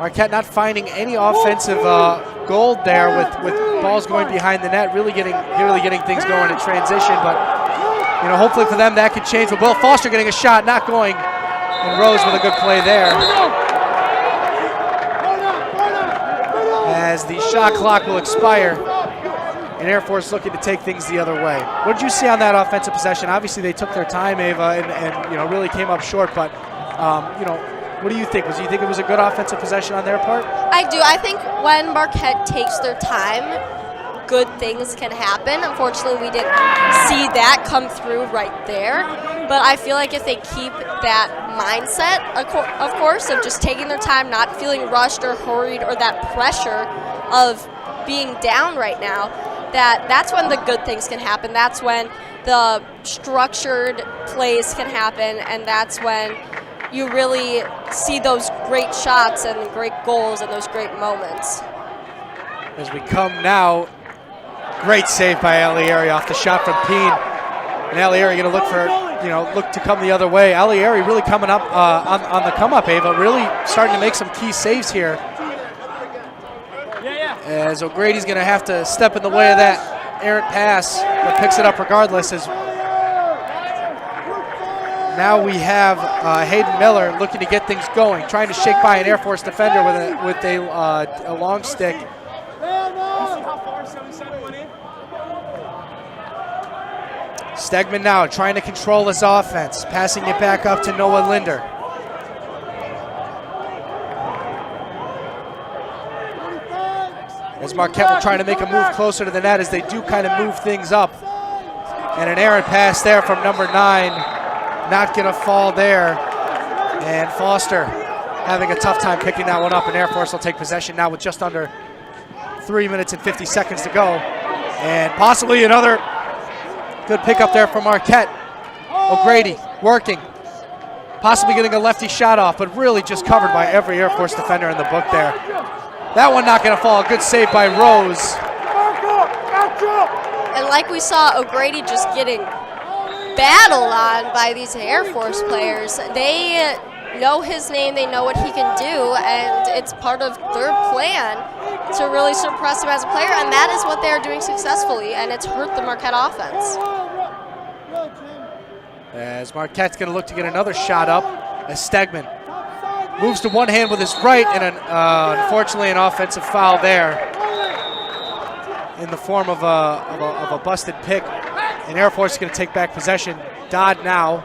Marquette not finding any offensive gold there with balls going behind the net, really getting things going in transition. But hopefully for them that could change. With Will Foster getting a shot, not going, and Rose with a good play there. As the shot clock will expire, and Air Force looking to take things the other way. What did you see on that offensive possession? Obviously they took their time, Ava, and really came up short. But what do you think? Do you think it was a good offensive possession on their part? I do. I think when Marquette takes their time, good things can happen. Unfortunately, we didn't see that come through right there. But I feel like if they keep that mindset, of course, of just taking their time, not feeling rushed or hurried or that pressure of being down right now, that's when the good things can happen. That's when the structured plays can happen, and that's when you really see those great shots and great goals and those great moments. As we come now, great save by Alieri off the shot from Peen. And Alieri going to look to come the other way. Alieri really coming up on the come up, Ava, really starting to make some key saves here. As O'Grady's going to have to step in the way of that errant pass, but picks it up regardless. As now we have Hayden Miller looking to get things going, trying to shake by an Air Force defender with a long stick. Stegman now trying to control his offense, passing it back up to Noah Linder. As Marquette will try to make a move closer to the net as they do kind of move things up. And an errant pass there from number 9. Not going to fall there. And Foster having a tough time picking that one up. And Air Force will take possession now with just under 3 minutes and 50 seconds to go. And possibly another good pickup there from Marquette. O'Grady working. Possibly getting a lefty shot off, but really just covered by every Air Force defender in the book there. That one not going to fall. Good save by Rose. And like we saw, O'Grady just getting battled on by these Air Force players. They know his name, they know what he can do, and it's part of their plan to really suppress him as a player, and that is what they're doing successfully, and it's hurt the Marquette offense. As Marquette's going to look to get another shot up, as Stegman moves to one hand with his right, and unfortunately an offensive foul there in the form of a busted pick. And Air Force is going to take back possession. Dodd now.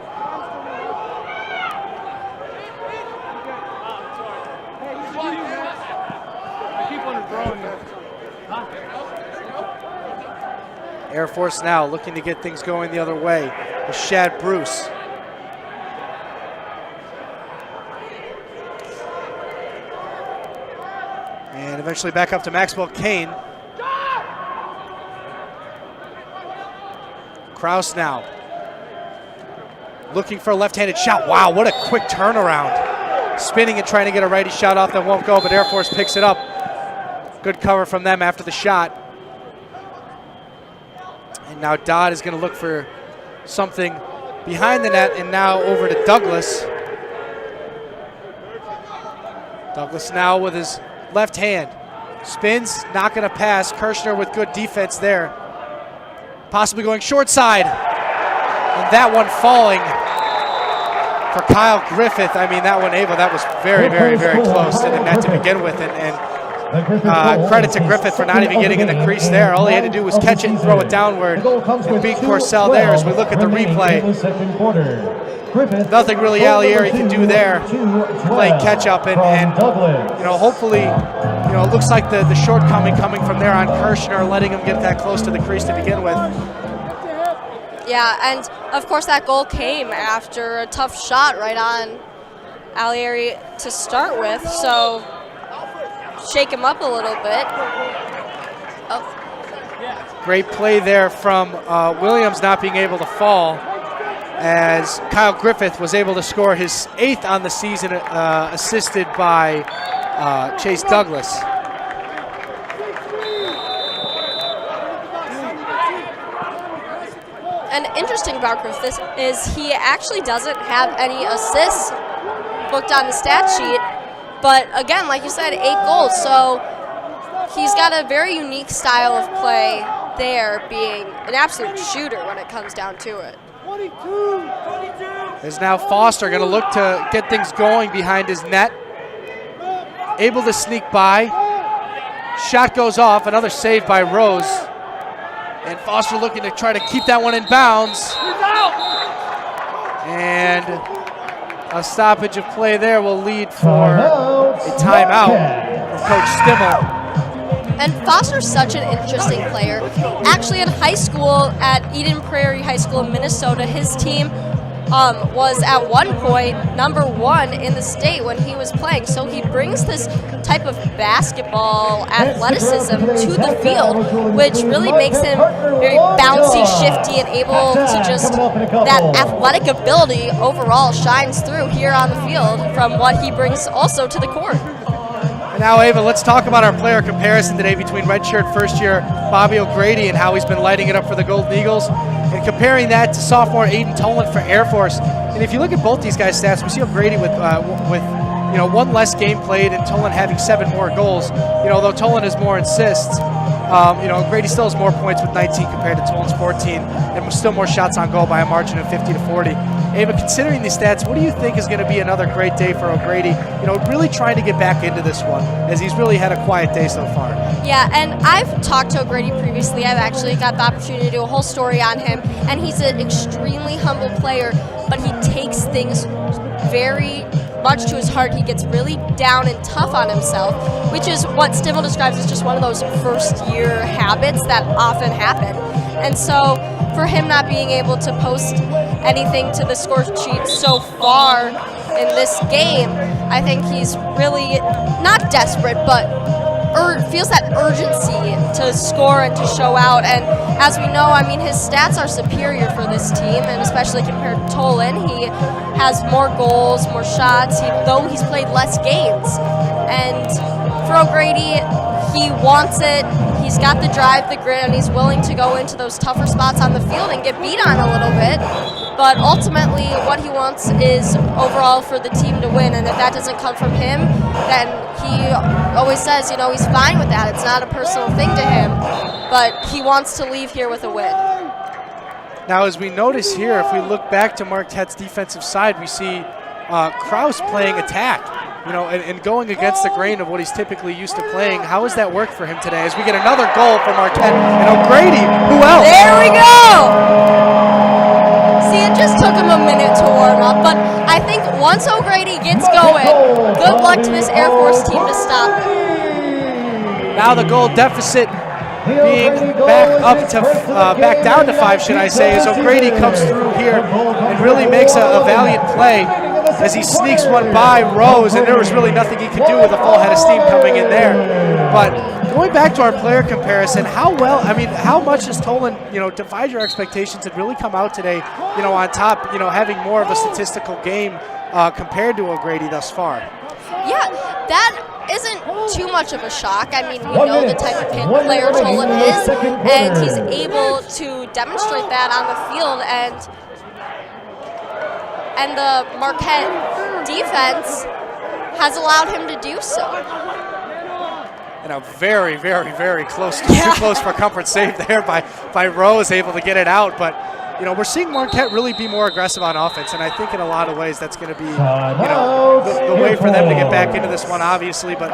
Air Force now looking to get things going the other way with Shad Bruce. And eventually back up to Maxwell Kane. Kraus now looking for a left-handed shot. Wow, what a quick turnaround. Spinning and trying to get a righty shot off that won't go, but Air Force picks it up. Good cover from them after the shot. And now Dodd is going to look for something behind the net, and now over to Douglas. Douglas now with his left hand. Spins, not going to pass. Kirshner with good defense there. Possibly going short side. And that one falling for Kyle Griffith. I mean, that one, Ava, that was very, very, very close to the net to begin with. And credit to Griffith for not even getting in the crease there. All he had to do was catch it and throw it downward and beat Corsell there. As we look at the replay, nothing really Alieri can do there, playing catch up, and hopefully, it looks like the shortcoming coming from there on Kirshner, letting him get that close to the crease to begin with. Yeah, and of course that goal came after a tough shot right on Alieri to start with, so shake him up a little bit. Oh. Great play there from Williams not being able to fall, as Kyle Griffith was able to score his 8th on the season, assisted by Chase Douglas. And interesting about Griffith is he actually doesn't have any assists booked on the stat sheet, but again, like you said, 8 goals, so he's got a very unique style of play there, being an absolute shooter when it comes down to it. Is now Foster going to look to get things going behind his net. Able to sneak by. Shot goes off, another save by Rose. And Foster looking to try to keep that one in bounds. And a stoppage of play there will lead for a timeout from Coach Stimmel. And Foster's such an interesting player. Actually, in high school at Eden Prairie High School in Minnesota, his team was at one point #1 in the state when he was playing. So he brings this type of basketball athleticism to the field, which really makes him very bouncy, shifty, and able to just, that athletic ability overall shines through here on the field from what he brings also to the court. And now, Ava, let's talk about our player comparison today between redshirt first-year Bobby O'Grady and how he's been lighting it up for the Golden Eagles, and comparing that to sophomore Aiden Tolan for Air Force. And if you look at both these guys' stats, we see O'Grady with 1 less game played and Tolan having 7 more goals. Though Tolan has more assists, O'Grady still has more points with 19 compared to Tolan's 14, and still more shots on goal by a margin of 50-40. Ava, considering these stats, what do you think is going to be another great day for O'Grady? Really trying to get back into this one, as he's really had a quiet day so far. Yeah, and I've talked to O'Grady previously. I've actually got the opportunity to do a whole story on him, and he's an extremely humble player, but he takes things very much to his heart. He gets really down and tough on himself, which is what Stimmel describes as just one of those first-year habits that often happen. And so for him not being able to post anything to the score sheet so far in this game, I think he's really not desperate, but feels that urgency to score and to show out. And as we know, his stats are superior for this team, and especially compared to Tolan. He has more goals, more shots, though he's played less games. And for O'Grady, he wants it. He's got the drive, the grit, and he's willing to go into those tougher spots on the field and get beat on a little bit. But ultimately, what he wants is overall for the team to win. And if that doesn't come from him, then he always says, he's fine with that. It's not a personal thing to him, but he wants to leave here with a win. Now, as we notice here, if we look back to Marquette's defensive side, we see Kraus playing attack. And going against the grain of what he's typically used to playing. How has that worked for him today? As we get another goal for Marquette and O'Grady, who else? There we go! See, it just took him a minute to warm up, but I think once O'Grady gets going, good luck to this Air Force team to stop it. Now the goal deficit being back down to 5, should I say, as O'Grady comes through here and really makes a valiant play as he sneaks one by Rose, and there was really nothing he could do with a full head of steam coming in there. But going back to our player comparison, how much has Tolan, defied your expectations and really come out today, on top, having more of a statistical game compared to O'Grady thus far? Yeah, that isn't too much of a shock. We know the type of player Tolan is, and he's able to demonstrate that on the field, and the Marquette defense has allowed him to do so. And a very, very, very close, too close for comfort save there by Rose, able to get it out. But we're seeing Marquette really be more aggressive on offense, and I think in a lot of ways that's going to be the way for them to get back into this one, obviously. But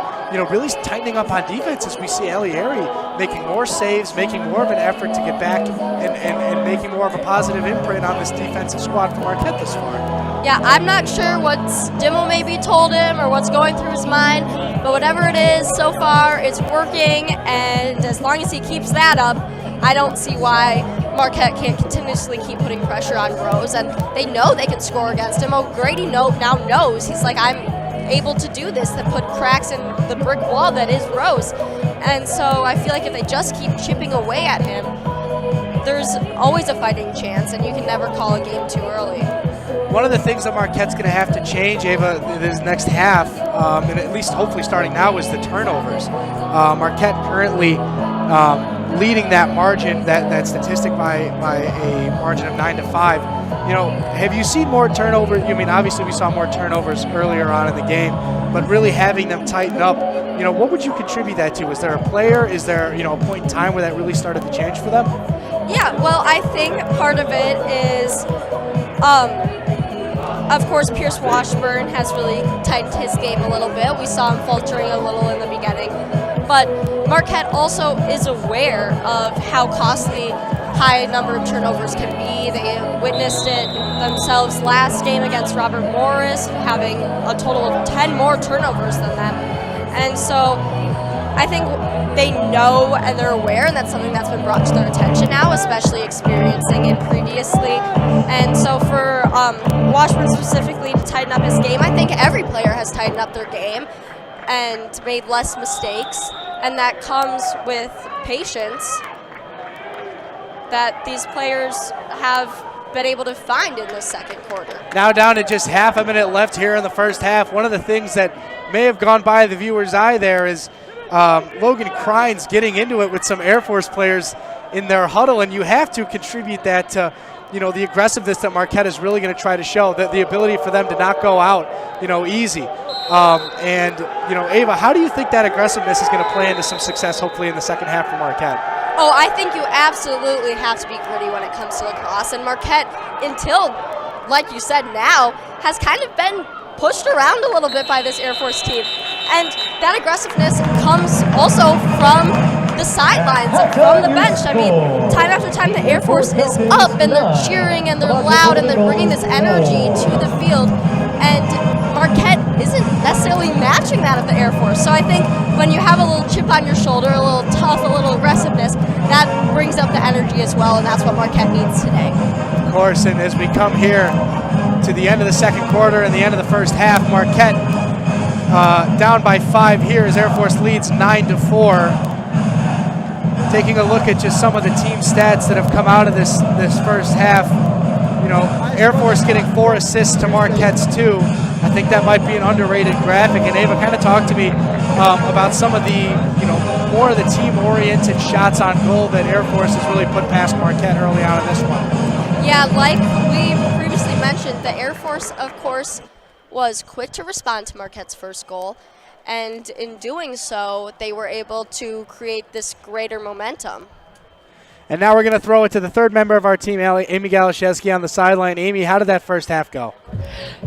really tightening up on defense as we see Elieri making more saves, making more of an effort to get back and making more of a positive imprint on this defensive squad for Marquette this far. Yeah, I'm not sure what Stimmel maybe told him or what's going through his mind, but whatever it is, so far it's working, and as long as he keeps that up, I don't see why Marquette can't continuously keep putting pressure on Rose, and they know they can score against him. O'Grady now knows, he's like, I'm able to do this, that put cracks in the brick wall that is Rose. And so I feel like if they just keep chipping away at him, there's always a fighting chance, and you can never call a game too early. One of the things that Marquette's going to have to change, Ava, this next half, and at least hopefully starting now, is the turnovers. Marquette currently leading that margin, that statistic by a margin of 9-5. Have you seen more turnovers? Obviously we saw more turnovers earlier on in the game, but really having them tighten up, what would you contribute that to? Is there a player? Is there, a point in time where that really started to change for them? Yeah, well, I think part of it is, of course, Pierce Washburn has really tightened his game a little bit. We saw him faltering a little in the beginning. But Marquette also is aware of how costly high number of turnovers can be. They witnessed it themselves last game against Robert Morris, having a total of 10 more turnovers than them. And so I think they know and they're aware, and that's something that's been brought to their attention now, especially experiencing it previously. And so for Washburn specifically to tighten up his game, I think every player has tightened up their game and made less mistakes, and that comes with patience that these players have been able to find in this second quarter. Now down to just half a minute left here in the first half. One of the things that may have gone by the viewer's eye there is Logan Crines getting into it with some Air Force players in their huddle, and you have to contribute that to the aggressiveness that Marquette is really going to try to show, that the ability for them to not go out easy. Ava, how do you think that aggressiveness is going to play into some success hopefully in the second half for Marquette? Oh, I think you absolutely have to be gritty when it comes to lacrosse, and Marquette, until, like you said, now, has kind of been pushed around a little bit by this Air Force team. And that aggressiveness comes also from the sidelines and from the bench. Time after time, the Air Force is up, and they're cheering, and they're loud, and they're bringing this energy to the field. And Marquette isn't necessarily matching that of the Air Force. So I think when you have a little chip on your shoulder, a little tough, a little aggressiveness, that brings up the energy as well, and that's what Marquette needs today. Of course, and as we come here to the end of the second quarter and the end of the first half, Marquette down by 5 here as Air Force leads 9-4. Taking a look at just some of the team stats that have come out of this first half, Air Force getting 4 assists to Marquette's 2. I think that might be an underrated graphic. And Ava, kind of talk to me about some of the, more of the team-oriented shots on goal that Air Force has really put past Marquette early on in this one. Yeah, like we previously mentioned, the Air Force, of course, was quick to respond to Marquette's first goal. And in doing so, they were able to create this greater momentum. And now we're going to throw it to the third member of our team, Amy Galashevsky, on the sideline. Amy, how did that first half go?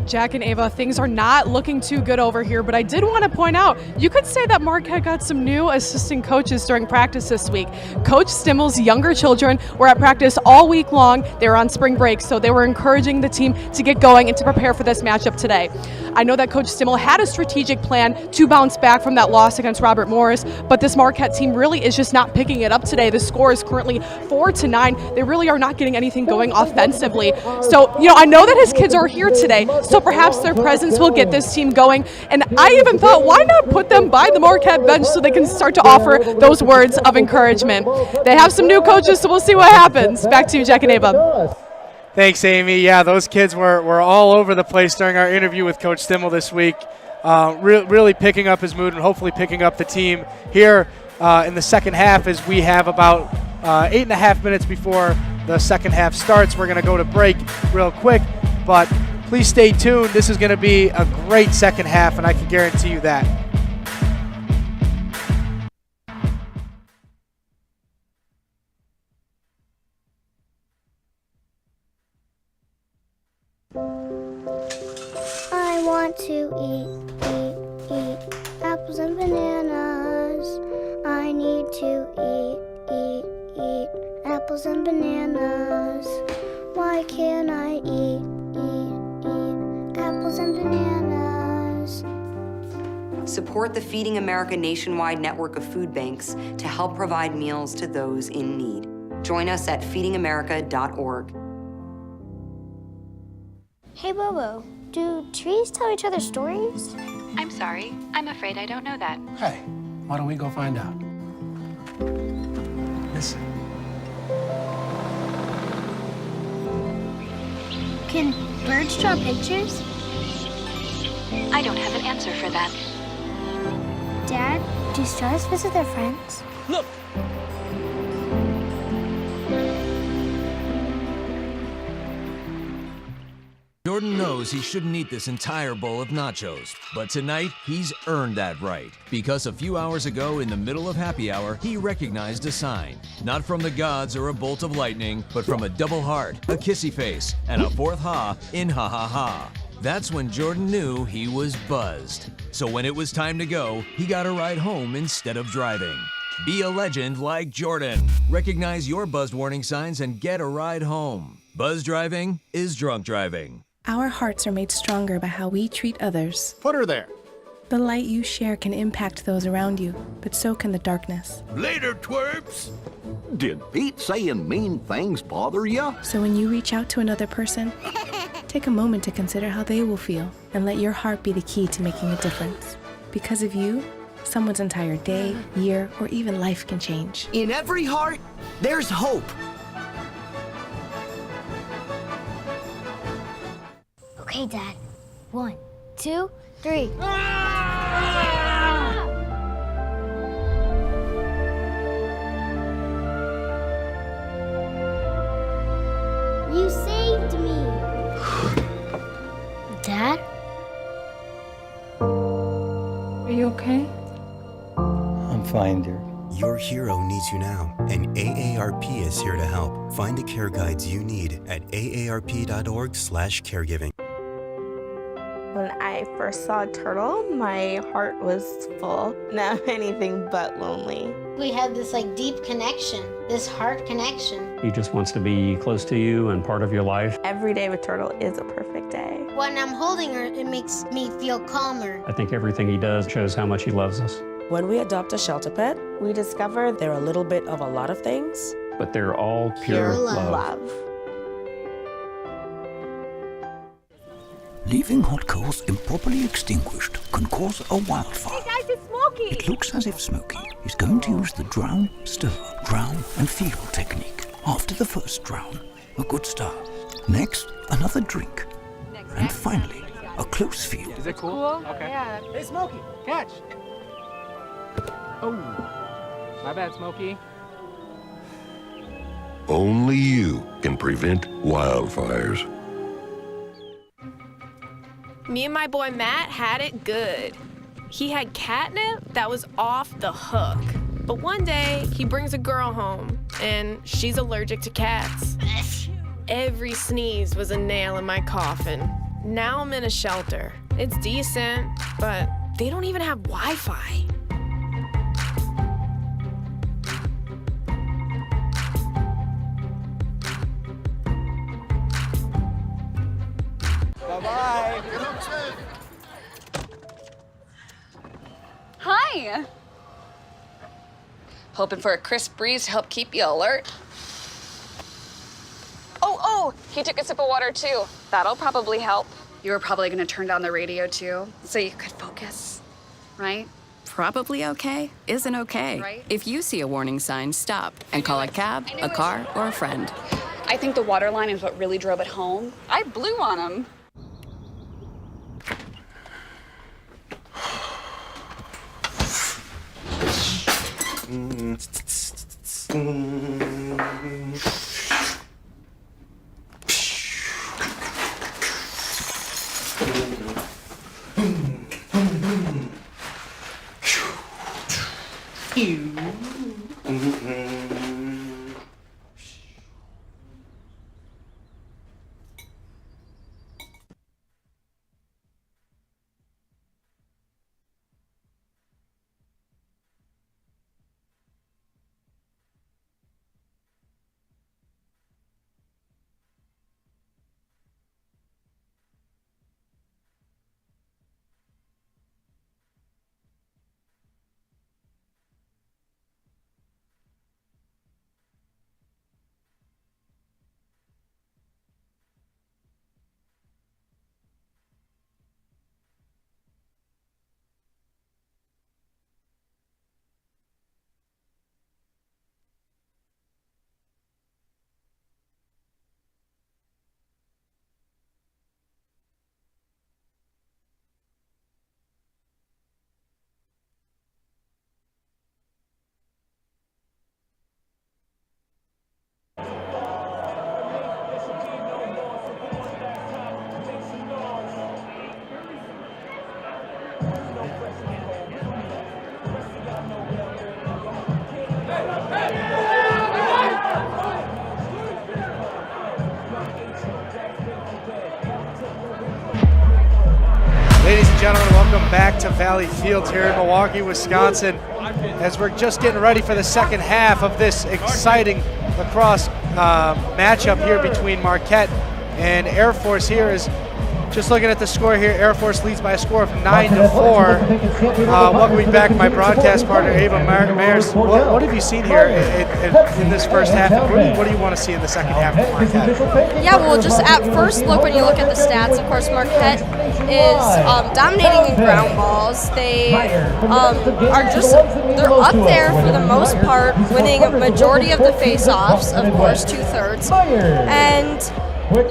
Jack and Ava, things are not looking too good over here, but I did want to point out, you could say that Marquette got some new assistant coaches during practice this week. Coach Stimmel's younger children were at practice all week long. They were on spring break, so they were encouraging the team to get going and to prepare for this matchup today. I know that Coach Stimmel had a strategic plan to bounce back from that loss against Robert Morris, but this Marquette team really is just not picking it up today. The score is currently 4-9. They really are not getting anything going offensively. So, I know that his kids are here today, so perhaps their presence will get this team going. And I even thought, why not put them by the Marquette bench so they can start to offer those words of encouragement. They have some new coaches, so we'll see what happens. Back to you, Jack and Ava. Thanks, Amy. Yeah, those kids were all over the place during our interview with Coach Stimmel this week. Really picking up his mood and hopefully picking up the team here in the second half as we have about 8.5 minutes before the second half starts. We're going to go to break real quick, but please stay tuned. This is going to be a great second half, and I can guarantee you that. want to eat apples and bananas. I need to eat apples and bananas. Why can't I eat apples and bananas? Support the Feeding America nationwide network of food banks to help provide meals to those in need. Join us at feedingamerica.org. Hey, Bobo, do trees tell each other stories? I'm sorry. I'm afraid I don't know that. Hey, why don't we go find out? Listen. Can birds draw pictures? I don't have an answer for that. Dad, do stars visit their friends? Look! Jordan knows he shouldn't eat this entire bowl of nachos, but tonight he's earned that right. Because a few hours ago, in the middle of happy hour, he recognized a sign. Not from the gods or a bolt of lightning, but from a double heart, a kissy face, and a fourth ha in ha ha ha. That's when Jordan knew he was buzzed. So when it was time to go, he got a ride home instead of driving. Be a legend like Jordan. Recognize your buzzed warning signs and get a ride home. Buzz driving is drunk driving. Our hearts are made stronger by how we treat others. Put her there. The light you share can impact those around you, but so can the darkness. Later, twerps! Did Pete saying mean things bother ya? So when you reach out to another person, take a moment to consider how they will feel and let your heart be the key to making a difference. Because of you, someone's entire day, year, or even life can change. In every heart, there's hope. Okay, Dad. 1, 2, 3. You saved me. Dad? Are you okay? I'm fine, dear. Your hero needs you now, and AARP is here to help. Find the care guides you need at aarp.org/caregiving. When I first saw a turtle, my heart was full. Now I'm anything but lonely. We have this deep connection, this heart connection. He just wants to be close to you and part of your life. Every day with Turtle is a perfect day. When I'm holding her, it makes me feel calmer. I think everything he does shows how much he loves us. When we adopt a shelter pet, we discover they're a little bit of a lot of things. But they're all pure love. Leaving hot coals improperly extinguished can cause a wildfire. Hey guys, it's Smokey! It looks as if Smokey is going to use the drown, stir, drown, and feel technique. After the first drown, a good start. Next, another drink. And finally, a close feel. Is it cool? Okay. Yeah. Hey, Smokey, catch! Oh, my bad, Smokey. Only you can prevent wildfires. Me and my boy Matt had it good. He had catnip that was off the hook. But one day, he brings a girl home, and she's allergic to cats. Every sneeze was a nail in my coffin. Now I'm in a shelter. It's decent, but they don't even have Wi-Fi. Bye-bye. Hi. Hoping for a crisp breeze to help keep you alert. Oh, he took a sip of water too. That'll probably help. You were probably gonna turn down the radio too, so you could focus, right? Probably okay isn't okay. Right? If you see a warning sign, stop and call a cab, a car, or a friend. I think the water line is what really drove it home. I blew on him. Ladies and gentlemen, welcome back to Valley Field here in Milwaukee, Wisconsin, as we're just getting ready for the second half of this exciting lacrosse matchup here between Marquette and Air Force. Here is just looking at the score here. Air Force leads by a score of 9-4. Welcoming back my broadcast partner, Ava Mayers. What have you seen here in this first half? What do you want to see in the second half of Marquette? Yeah, well, just at first look, when you look at the stats, of course, Marquette is dominating in ground balls. They they're up there for the most part, winning a majority of the face-offs, of course, 2/3, and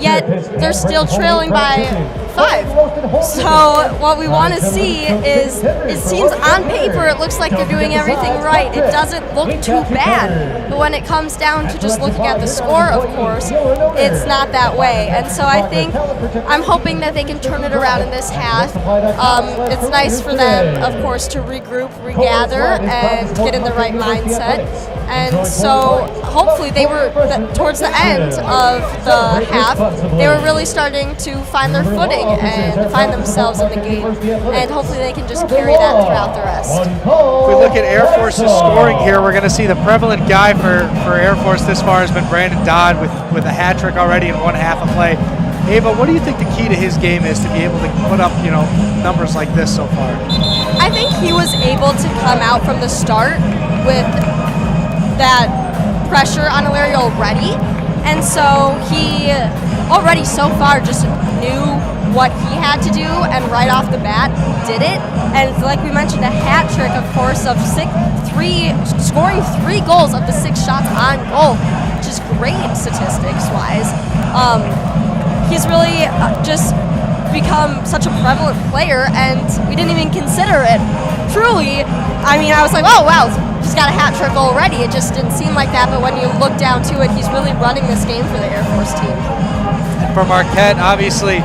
yet they're still trailing by 5. So what we want to see is, it seems on paper it looks like they're doing everything right. It doesn't look too bad. But when it comes down to just looking at the score, of course, it's not that way. And so I think, I'm hoping that they can turn it around in this half. It's nice for them, of course, to regroup, regather, and get in the right mindset. And so hopefully they were, towards the end of the half, they were really starting to find their footing and find themselves in the game. And hopefully they can just carry that throughout the rest. If we look at Air Force's scoring here, we're going to see the prevalent guy for Air Force this far has been Brandon Dodd with a hat trick already in one half of play. Ava, what do you think the key to his game is to be able to put up, numbers like this so far? I think he was able to come out from the start with that pressure on Larry already, and so he already so far just knew what he had to do, and right off the bat did it. And like we mentioned, a hat trick, of course, of scoring 3 goals of the 6 shots on goal, which is great statistics wise. He's really just become such a prevalent player, and we didn't even consider it. Truly, I mean, I was like, oh wow, he's got a hat trick already. It just didn't seem like that, but when you look down to it, he's really running this game for the Air Force team. And for Marquette, obviously,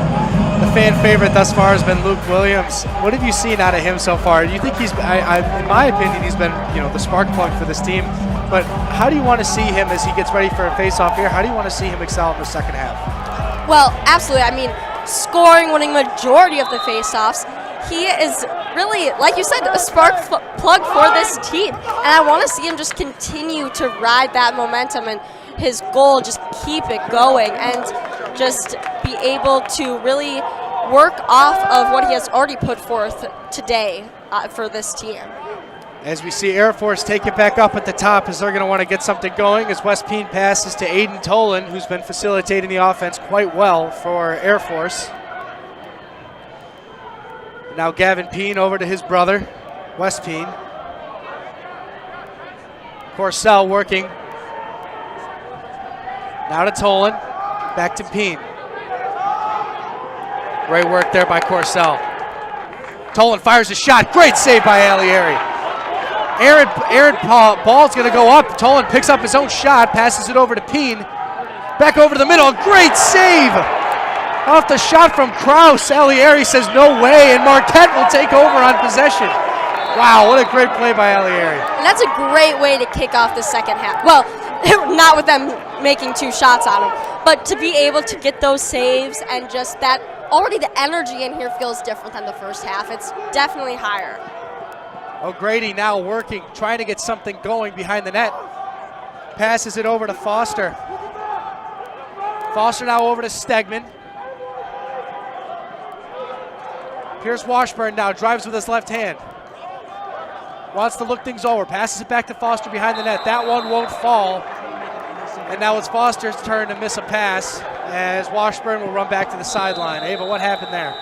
the fan favorite thus far has been Luke Williams. What have you seen out of him so far? You think he's, in my opinion, he's been, the spark plug for this team. But how do you want to see him as he gets ready for a face-off here? How do you want to see him excel in the second half? Well, absolutely. I mean, scoring, winning majority of the face-offs. He is really, like you said, a spark plug for this team. And I want to see him just continue to ride that momentum, and his goal, just keep it going and just be able to really work off of what he has already put forth today for this team. As we see Air Force take it back up at the top, as they're going to want to get something going, as West Peen passes to Aiden Tolan, who's been facilitating the offense quite well for Air Force. Now Gavin Peen over to his brother, West Peen. Corcel working. Now to Tolan, back to Peen. Great work there by Corcel. Tolan fires a shot, great save by Alieri. Aaron ball's gonna go up. Tolan picks up his own shot, passes it over to Peen. Back over to the middle, great save! Off the shot from Kraus, Alieri says no way, and Marquette will take over on possession. Wow, what a great play by Alieri. And that's a great way to kick off the second half. Well, not with them making 2 shots on him, but to be able to get those saves and just that, already the energy in here feels different than the first half. It's definitely higher. O'Grady now working, trying to get something going behind the net. Passes it over to Foster. Foster now over to Stegman. Pierce Washburn now drives with his left hand. Wants to look things over, passes it back to Foster behind the net. That one won't fall. And now it's Foster's turn to miss a pass as Washburn will run back to the sideline. Ava, what happened there?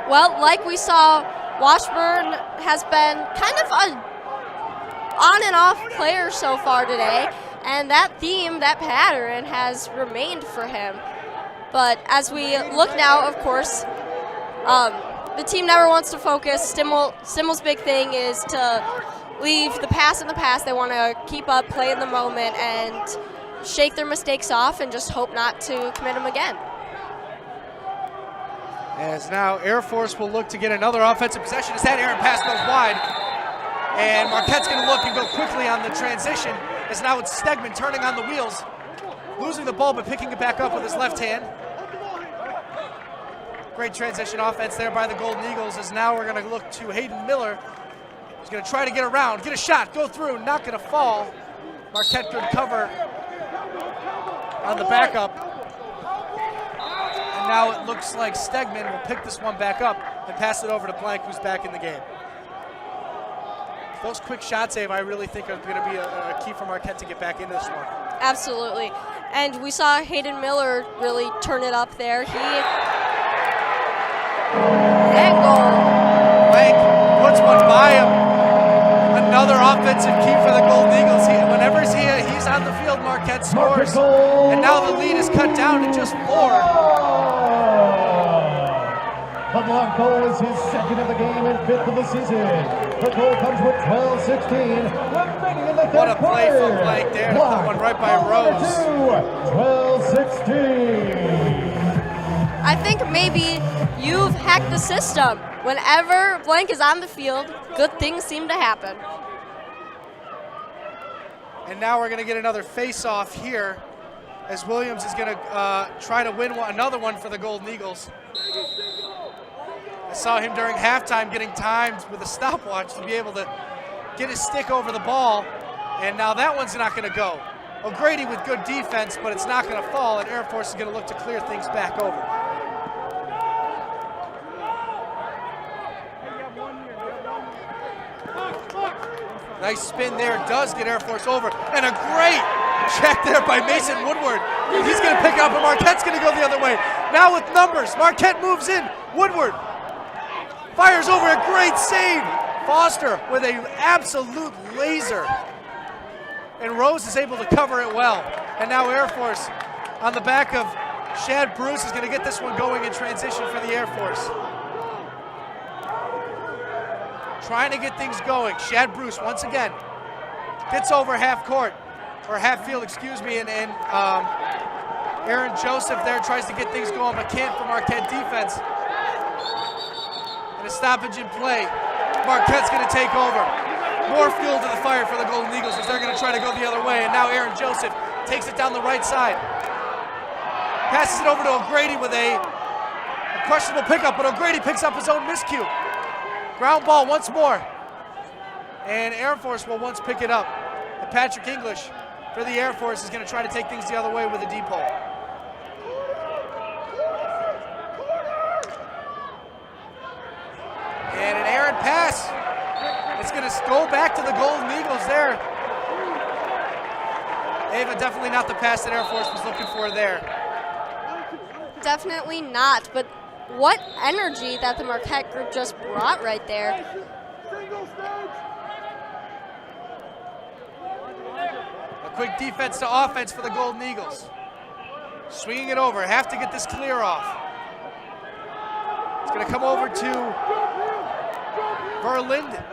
Well, like we saw, Washburn has been kind of an on and off player so far today, and that theme, that pattern has remained for him. But as we look now, of course, the team never wants to focus. Stimmel's big thing is to leave the past in the past. They want to keep up, play in the moment, and shake their mistakes off and just hope not to commit them again. As now Air Force will look to get another offensive possession as that errant pass goes wide. And Marquette's going to look and go quickly on the transition as now it's Stegman turning on the wheels. losing the ball but picking it back up with his left hand. Great transition offense there by the Golden Eagles, as now we're going to look to Hayden Miller. He's going to try to get around, get a shot, go through, not going to fall. Marquette good cover on the backup. And now it looks like Stegman will pick this one back up and pass it over to Blank, who's back in the game. Those quick shots, Ava, I really think are going to be a key for Marquette to get back into this one. Absolutely. And we saw Hayden Miller really turn it up there. And goal. Blank puts one by him. Another offensive key for the Golden Eagles. Whenever he's on the field, Marquette scores. And now the lead is cut down to just 4. The block goal is his second of the game and 5th of the season. The goal comes with 12-16. Remaining in the third What a play quarter. from Blank there to put one right by Rose. 12-16. I think maybe you've hacked the system. Whenever Blank is on the field, good things seem to happen. And now we're going to get another face-off here, as Williams is going to try to win another one for the Golden Eagles. I saw him during halftime getting timed with a stopwatch to be able to get his stick over the ball, and now that one's not going to go. O'Grady with good defense, but it's not going to fall, and Air Force is going to look to clear things back over. Nice spin there, does get Air Force over, and a great check there by Mason Woodward. He's going to pick it up, and Marquette's going to go the other way. Now with numbers, Marquette moves in. Woodward fires over, a great save. Foster with an absolute laser. And Rose is able to cover it well. And now Air Force on the back of Shad Bruce is going to get this one going in transition for the Air Force. Trying to get things going. Shad Bruce once again gets over half court, or half field, excuse me, and Aaron Joseph there tries to get things going, but can't for Marquette defense. And a stoppage in play. Marquette's going to take over. More fuel to the fire for the Golden Eagles as they're going to try to go the other way, and now Aaron Joseph takes it down the right side. Passes it over to O'Grady with a questionable pickup, but O'Grady picks up his own miscue. Ground ball once more. And Air Force will once pick it up. And Patrick English for the Air Force is going to try to take things the other way with a deep hole. And an errant pass. It's going to go back to the Golden Eagles there. Ava, definitely not the pass that Air Force was looking for there. Definitely not, but what energy that the Marquette group just brought right there. A quick defense to offense for the Golden Eagles. Swinging it over, have to get this clear off. It's going to come over to Verlinden.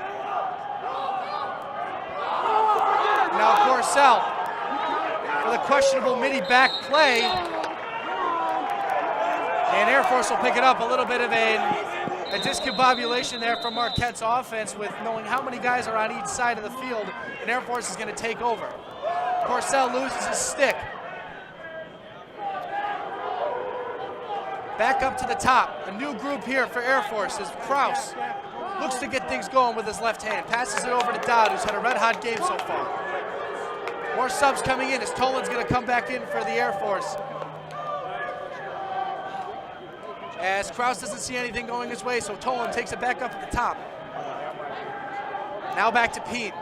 Now Corcel for the questionable midi back play. And Air Force will pick it up. A little bit of a discombobulation there from Marquette's offense with knowing how many guys are on each side of the field, and Air Force is going to take over. Corcel loses his stick. Back up to the top. A new group here for Air Force as Kraus looks to get things going with his left hand. Passes it over to Dodd, who's had a red-hot game so far. More subs coming in as Tolan's going to come back in for the Air Force. As Kraus doesn't see anything going his way, so Tolan takes it back up at the top. Now back to Pete.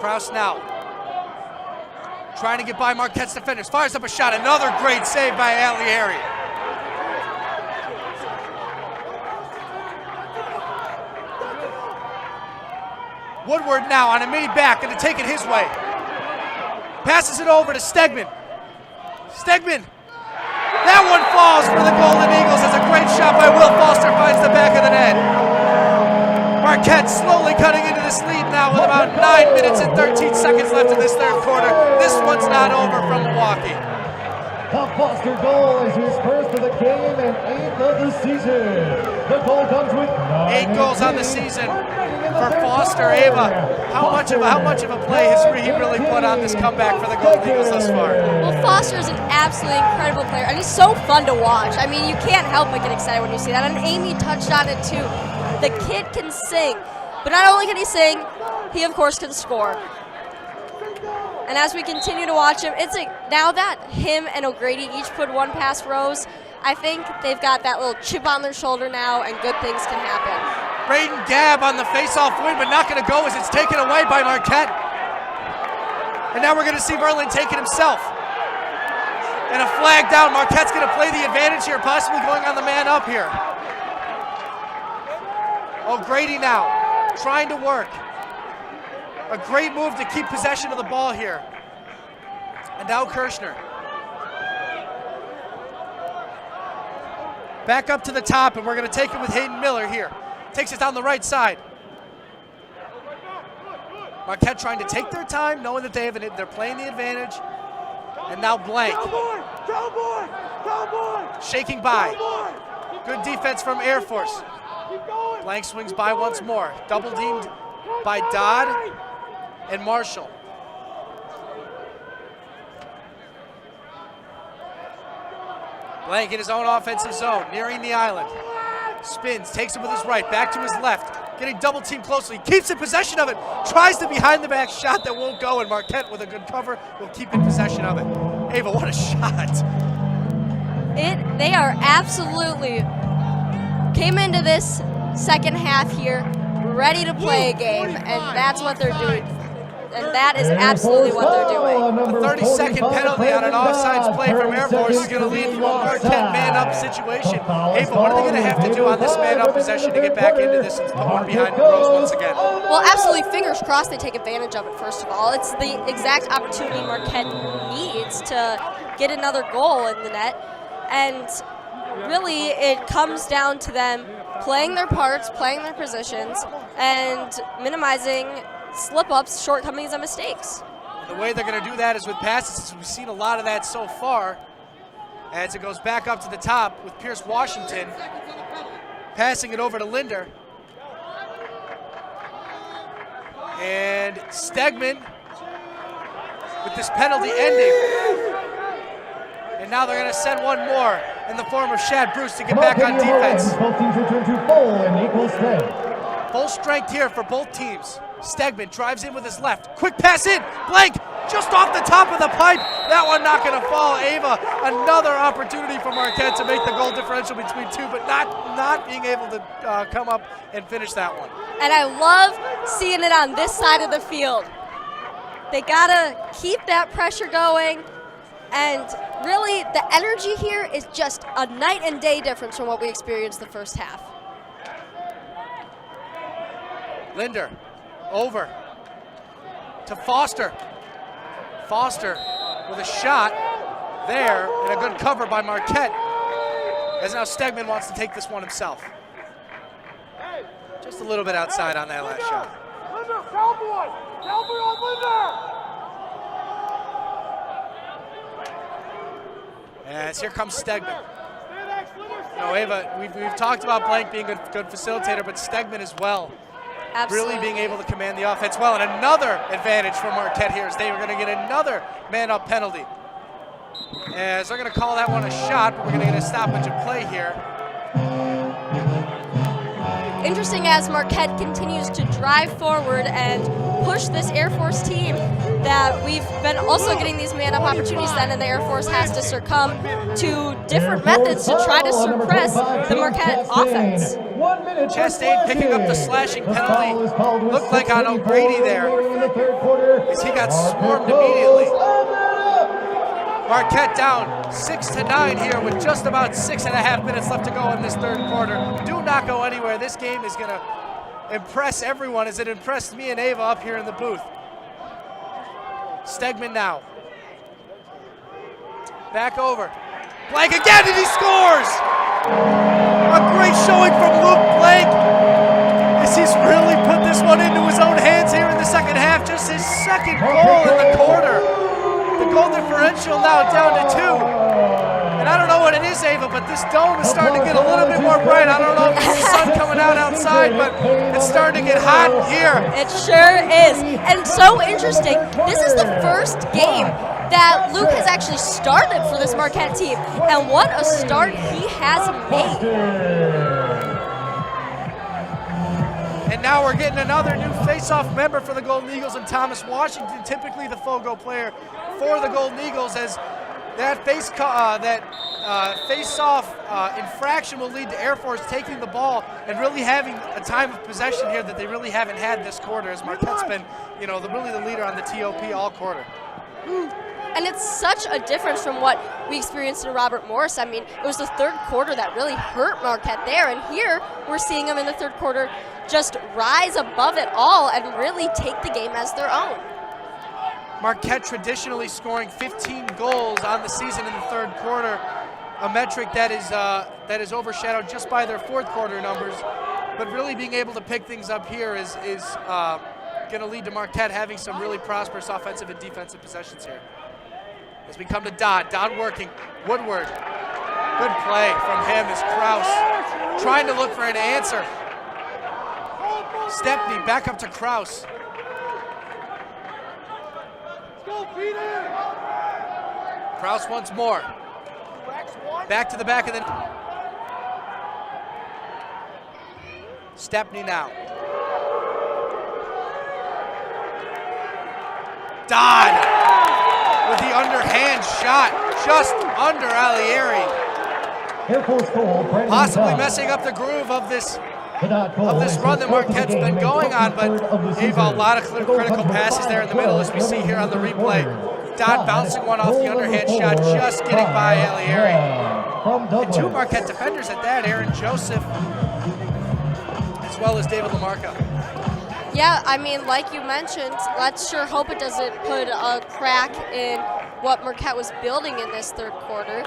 Kraus now trying to get by Marquette's defenders. Fires up a shot. Another great save by Alieri. Woodward now on a mini back, going to take it his way. Passes it over to Stegman. Stegman. That one falls for the Golden Eagles as a great shot by Will Foster finds the back of the net. Marquette slowly cutting into this lead now with about 9 minutes and 13 seconds left in this third quarter. This one's not over from Milwaukee. The Foster goal is his first of the game and 8th of the season. The goal comes with 8 goals on the season for Foster. Ava, how much of a play has he really put on this comeback for the Golden Eagles thus far? Well, Foster is an absolutely incredible player, and he's so fun to watch. I mean, you can't help but get excited when you see that. And Amy touched on it too. The kid can sing, but not only can he sing, he of course can score. And as we continue to watch him, it's like now that him and O'Grady each put one past Rose, I think they've got that little chip on their shoulder now, and good things can happen. Braden Gabb on the face-off win, but not going to go as it's taken away by Marquette. And now we're going to see Merlin take it himself. And a flag down. Marquette's going to play the advantage here, possibly going on the man up here. O'Grady now trying to work. A great move to keep possession of the ball here. And now Kirshner. Back up to the top, and we're going to take it with Hayden Miller here. Takes it down the right side. Marquette trying to take their time, knowing that they're playing the advantage. And now Blank. Shaking by. Good defense from Air Force. Blank swings by once more. Double teamed by Dodd and Marshall. Blank in his own offensive zone, nearing the island. Spins, takes it with his right, back to his left. Getting double teamed closely, keeps in possession of it. Tries the behind the back shot that won't go, and Marquette with a good cover will keep in possession of it. Ava, what a shot. They are absolutely came into this second half here ready to play a game, and that's what they're doing. And that is absolutely what they're doing. A 30-second penalty on an offsides play from Air Force is going to lead to a Marquette man-up situation. Ava, what are they going to have to do on this man-up possession to get back into this and put one behind Rose once again? Well, absolutely, fingers crossed they take advantage of it, first of all. It's the exact opportunity Marquette needs to get another goal in the net. And really, it comes down to them playing their parts, playing their positions, and minimizing slip-ups, shortcomings, and mistakes. The way they're going to do that is with passes. We've seen a lot of that so far as it goes back up to the top with Pierce Washington passing it over to Linder. And Stegman with this penalty ending. And now they're going to send one more in the form of Shad Bruce to get back on defense. Both teams return to full and equal strength. Full strength here for both teams. Stegman drives in with his left. Quick pass in. Blank just off the top of the pipe. That one not going to fall. Ava, another opportunity for Marquette to make the goal differential between two, but not being able to come up and finish that one. And I love seeing it on this side of the field. They got to keep that pressure going. And really, the energy here is just a night and day difference from what we experienced the first half. Linder over to Foster. Foster with a shot there and a good cover by Marquette. As now Stegman wants to take this one himself. Just a little bit outside on that last shot. Linder, Cowboy on Linder! As here comes Stegman. You know, Ava, we've talked about Blank being a good facilitator, but Stegman as well. Absolutely. Really being able to command the offense well. And another advantage for Marquette here is they were going to get another man-up penalty. As they're going to call that one a shot, but we're going to get a stoppage of play here. Interesting as Marquette continues to drive forward and push this Air Force team that we've been also getting these man-up opportunities then, and the Air Force has to succumb to different methods to try to suppress the Marquette offense. Chastain picking up the slashing penalty. Looked like on O'Grady there as he got swarmed immediately. Marquette down 6-9 here with just about 6.5 minutes left to go in this third quarter. Do not go anywhere. This game is going to impress everyone as it impressed me and Ava up here in the booth. Stegman now. Back over. Blank again, and he scores! A great showing from Luke Blank as he's really put this one into his own hands here in the second half. Just his second goal in the quarter. The goal differential now down to 2. It is, Ava, but this dome is starting to get a little bit more bright. I don't know if it's the sun coming out outside, but it's starting to get hot here. It sure is. And so interesting, this is the first game that Luke has actually started for this Marquette team. And what a start he has made. And now we're getting another new face-off member for the Golden Eagles, and Thomas Washington, typically the FOGO player for the Golden Eagles, as that face-off infraction will lead to Air Force taking the ball and really having a time of possession here that they really haven't had this quarter, as Marquette's been, really the leader on the TOP all quarter. And it's such a difference from what we experienced in Robert Morris. I mean, it was the third quarter that really hurt Marquette there, and here we're seeing them in the third quarter just rise above it all and really take the game as their own. Marquette traditionally scoring 15 goals on the season in the third quarter, a metric that is overshadowed just by their fourth quarter numbers. But really being able to pick things up here is going to lead to Marquette having some really prosperous offensive and defensive possessions here. As we come to Dodd working, Woodward. Good play from him as Kraus trying to look for an answer. Stepney back up to Kraus. Kraus once more. Back to the back of the... Stepney now. Dodd with the underhand shot, just under Alieri. Possibly messing up the groove of this run that Marquette's been going on, but gave a lot of critical passes there in the middle, as we see here on the replay. Dodd bouncing one off the underhand shot, just getting by Alieri. And two Marquette defenders at that, Aaron Joseph, as well as David LaMarca. Yeah, I mean, like you mentioned, let's sure hope it doesn't put a crack in what Marquette was building in this third quarter.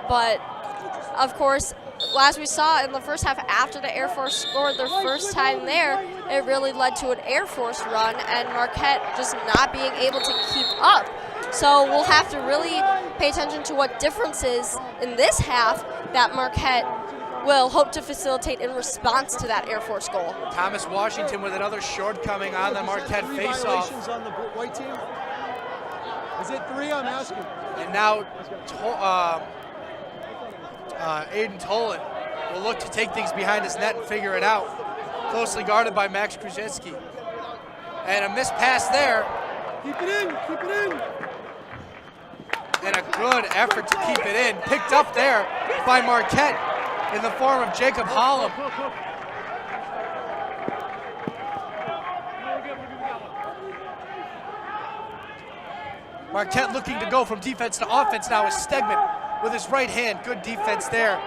But, of course, as we saw in the first half, after the Air Force scored their first time there, it really led to an Air Force run and Marquette just not being able to keep up. So we'll have to really pay attention to what differences in this half that Marquette will hope to facilitate in response to that Air Force goal. Thomas Washington with another shortcoming on the Marquette faceoff. On the white team? Is it 3? I'm asking. And now Aiden Tolan will look to take things behind his net and figure it out. Closely guarded by Max Krzyzewski. And a missed pass there. Keep it in, keep it in. And a good effort to keep it in. Picked up there by Marquette in the form of Jacob Hollum. Marquette looking to go from defense to offense now is Stegman with his right hand. Good defense there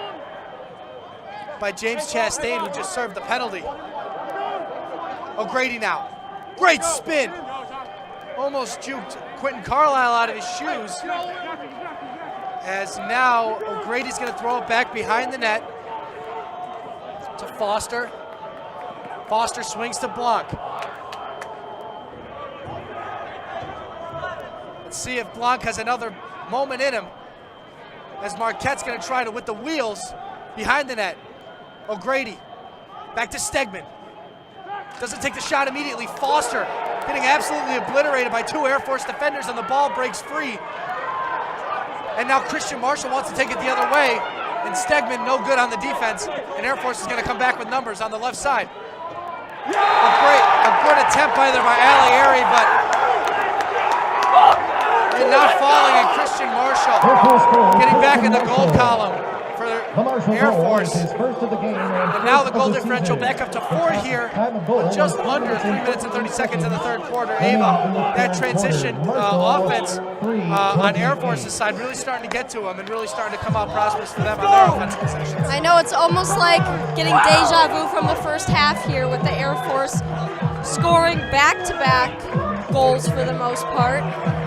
by James Chastain, who just served the penalty. O'Grady now. Great spin. Almost juked Quentin Carlisle out of his shoes. As now O'Grady's going to throw it back behind the net to Foster. Foster swings to Blanc. Let's see if Blanc has another moment in him, as Marquette's going to try to, with the wheels behind the net. O'Grady back to Stegman. Doesn't take the shot immediately. Foster getting absolutely obliterated by two Air Force defenders, and the ball breaks free. And now Christian Marshall wants to take it the other way, and Stegman no good on the defense, and Air Force is going to come back with numbers on the left side. A good attempt by Alieri, but not falling, and Christian Marshall getting back in the goal column for Air Force. And now the goal differential back up to 4 here, with just under 3 minutes and 30 seconds in the third quarter. Ava, that transition offense on Air Force's side really starting to get to them and really starting to come out prosperous for them on their offensive possessions. I know it's almost like getting deja vu from the first half here, with the Air Force scoring back-to-back goals for the most part,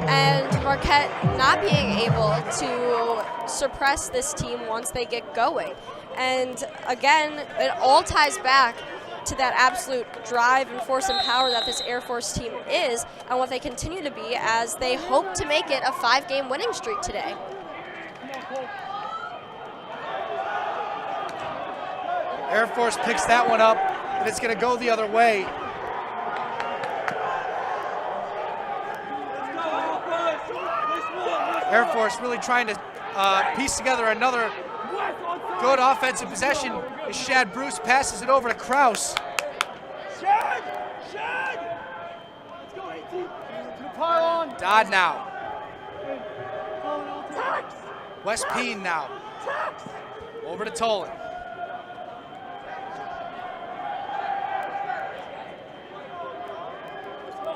and Marquette not being able to suppress this team once they get going. And again, it all ties back to that absolute drive and force and power that this Air Force team is, and what they continue to be as they hope to make it a 5-game winning streak today. Air Force picks that one up, and it's going to go the other way. Air Force really trying to piece together another good offensive possession as Shad Bruce passes it over to Kraus. Shad! Let's go, 18. Pile on. Dodd now. West Peen now. Over to Tolan.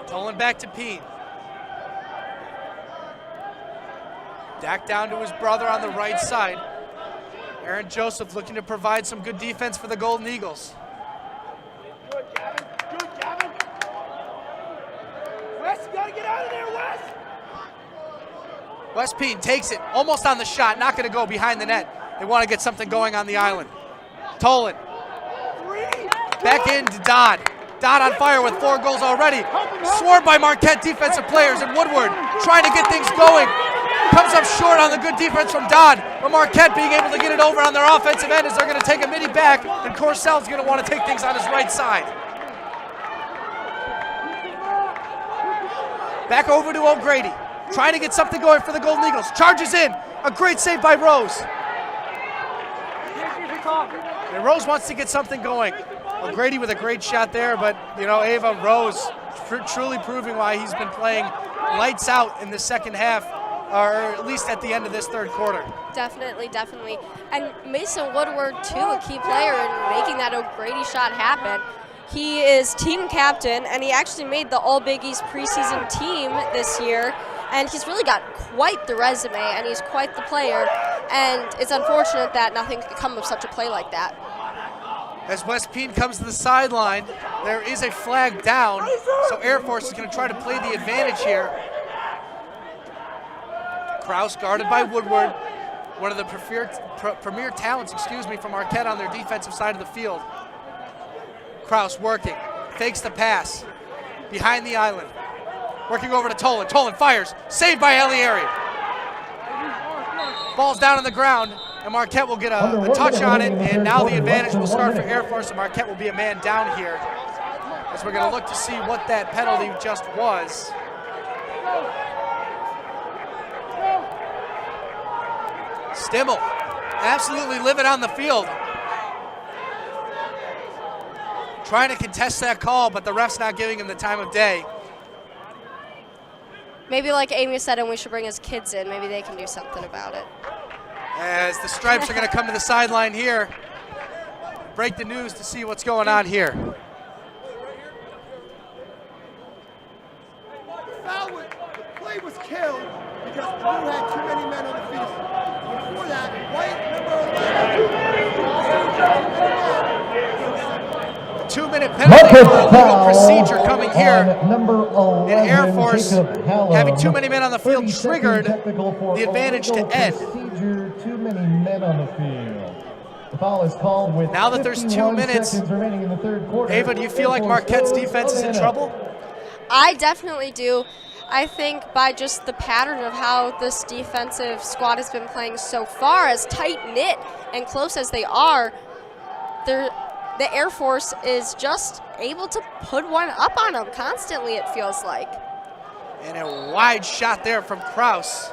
Tolan back to Peen. Dak down to his brother on the right side. Aaron Joseph looking to provide some good defense for the Golden Eagles. Good, Gavin. Wes, you gotta get out of there, Wes! West Peen takes it, almost on the shot, not going to go behind the net. They want to get something going on the island. Tolan. Back into Dodd. Dodd on fire with 4 goals already. Swarmed by Marquette defensive players, and Woodward trying to get things going. Comes up short on the good defense from Dodd, but Marquette being able to get it over on their offensive end as they're going to take a midi back, and Corcell's going to want to take things on his right side. Back over to O'Grady, trying to get something going for the Golden Eagles. Charges in, a great save by Rose. And Rose wants to get something going. O'Grady with a great shot there, but Ava Rose truly proving why he's been playing lights out in the second half, or at least at the end of this third quarter. Definitely. And Mason Woodward, too, a key player in making that O'Grady shot happen. He is team captain, and he actually made the All Big East preseason team this year. And he's really got quite the resume, and he's quite the player. And it's unfortunate that nothing could come of such a play like that. As West Peen comes to the sideline, there is a flag down, so Air Force is going to try to play the advantage here. Kraus guarded by Woodward, one of the premier talents, from Marquette on their defensive side of the field. Kraus working, fakes the pass, behind the island, working over to Tolan. Tolan fires, saved by Alieri. Ball's down on the ground, and Marquette will get a touch on it, and now the advantage will start for Air Force, and Marquette will be a man down here, as we're going to look to see what that penalty just was. Stimmel, absolutely livid on the field. Trying to contest that call, but the ref's not giving him the time of day. Maybe like Amy said, and we should bring his kids in. Maybe they can do something about it. As the Stripes are going to come to the sideline here, break the news to see what's going on here. The play was killed because Blue had too many men on the field. Before that, White, number 11. 2-minute penalty for illegal procedure coming here. And Air Force, having too many men on the field, triggered the advantage to end. 2 many men on the field. The foul is called with now that there's 2 minutes remaining in the third quarter. Ava, do you feel like Marquette's defense is in trouble? I definitely do. I think by just the pattern of how this defensive squad has been playing so far, as tight-knit and close as they are, the Air Force is just able to put one up on them constantly, it feels like. And a wide shot there from Kraus.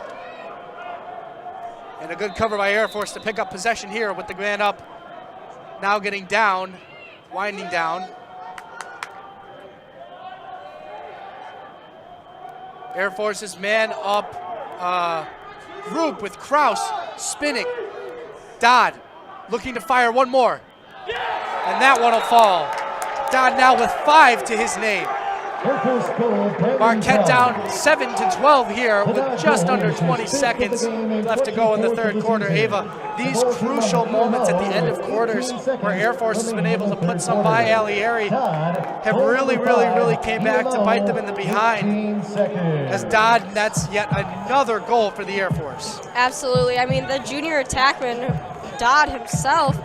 And a good cover by Air Force to pick up possession here with the man up. Now getting down, winding down. Air Force's man up group with Kraus spinning. Dodd looking to fire one more. And that one will fall. Dodd now with 5 to his name. Marquette down 7-12 here with just under 20 seconds left to go in the third quarter. Ava, these crucial moments at the end of quarters where Air Force has been able to put some by Alieri have really came back to bite them in the behind. As Dodd nets yet another goal for the Air Force. Absolutely. I mean, the junior attackman, Dodd himself,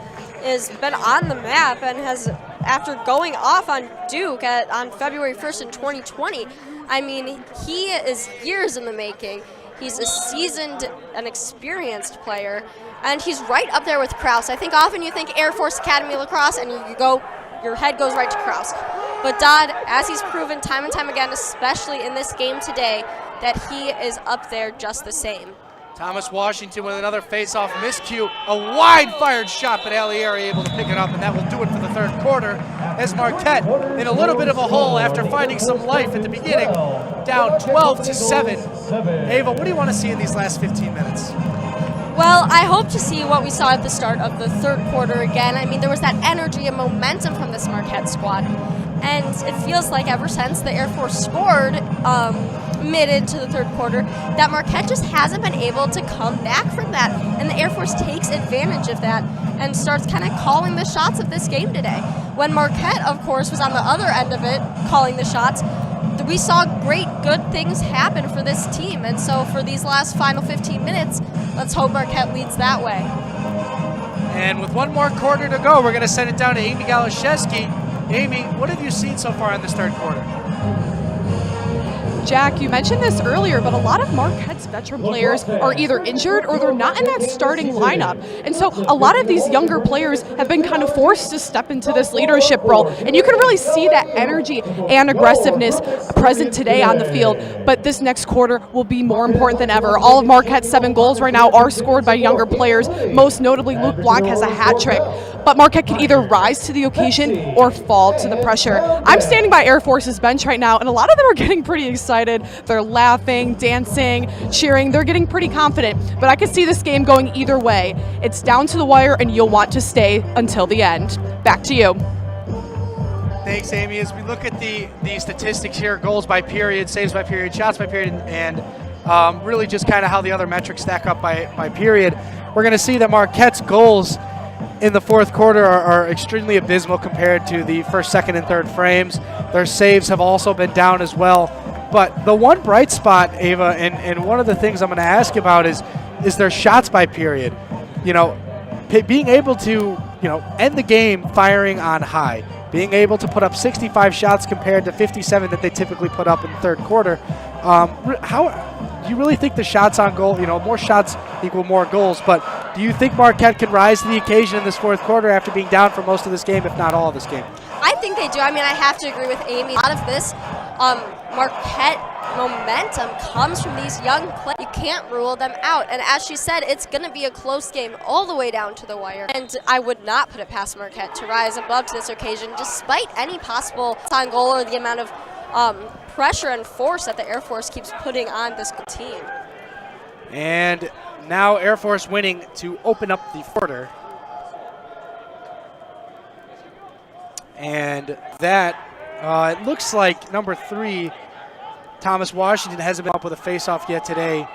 has been on the map and has, after going off on Duke on February 1st in 2020, I mean, he is years in the making. He's a seasoned and experienced player, And he's right up there with Kraus. I think often you think Air Force Academy lacrosse and your head goes right to Kraus. But Dodd, as he's proven time and time again, especially in this game today, that he is up there just the same. Thomas Washington with another face-off miscue. A wide-fired shot, but Alieri able to pick it up, and that will do it for the third quarter as Marquette in a little bit of a hole after finding some life at the beginning, down 12-7. Ava, what do you want to see in these last 15 minutes? Well, I hope to see what we saw at the start of the third quarter again. I mean, there was that energy and momentum from this Marquette squad. And it feels like ever since the Air Force scored mid into the third quarter, that Marquette just hasn't been able to come back from that. And the Air Force takes advantage of that and starts kind of calling the shots of this game today. When Marquette, of course, was on the other end of it, calling the shots, we saw great, good things happen for this team. And so for these last final 15 minutes, let's hope Marquette leads that way. And with one more quarter to go, we're going to send it down to Amy Galoszewski. Amy, what have you seen so far in this third quarter? Jack, you mentioned this earlier, but a lot of Marquette's veteran players are either injured or they're not in that starting lineup. And so a lot of these younger players have been kind of forced to step into this leadership role. And you can really see that energy and aggressiveness present today on the field. But this next quarter will be more important than ever. All of Marquette's 7 goals right now are scored by younger players. Most notably, Luke Blanc has a hat trick. But Marquette can either rise to the occasion or fall to the pressure. I'm standing by Air Force's bench right now, and a lot of them are getting pretty excited. They're laughing, dancing, cheering. They're getting pretty confident. But I could see this game going either way. It's down to the wire, and you'll want to stay until the end. Back to you. Thanks, Amy. As we look at the statistics here, goals by period, saves by period, shots by period, and really just kind of how the other metrics stack up by period, we're going to see that Marquette's goals in the fourth quarter are extremely abysmal compared to the first, second, and third frames. Their saves have also been down as well. But the one bright spot, Ava, and one of the things I'm going to ask about is their shots by period. You know, being able to, end the game firing on high, being able to put up 65 shots compared to 57 that they typically put up in the third quarter. How do you really think the shots on goal, more shots equal more goals, but do you think Marquette can rise to the occasion in this fourth quarter after being down for most of this game, if not all of this game? I think they do. I mean, I have to agree with Amy. A lot of this Marquette momentum comes from these young players. You can't rule them out. And as she said, it's going to be a close game all the way down to the wire. And I would not put it past Marquette to rise above to this occasion, despite any possible on goal or the amount of pressure and force that the Air Force keeps putting on this team. And now Air Force winning to open up the quarter. And that, it looks like number 3, Thomas Washington, hasn't been up with a face-off yet today.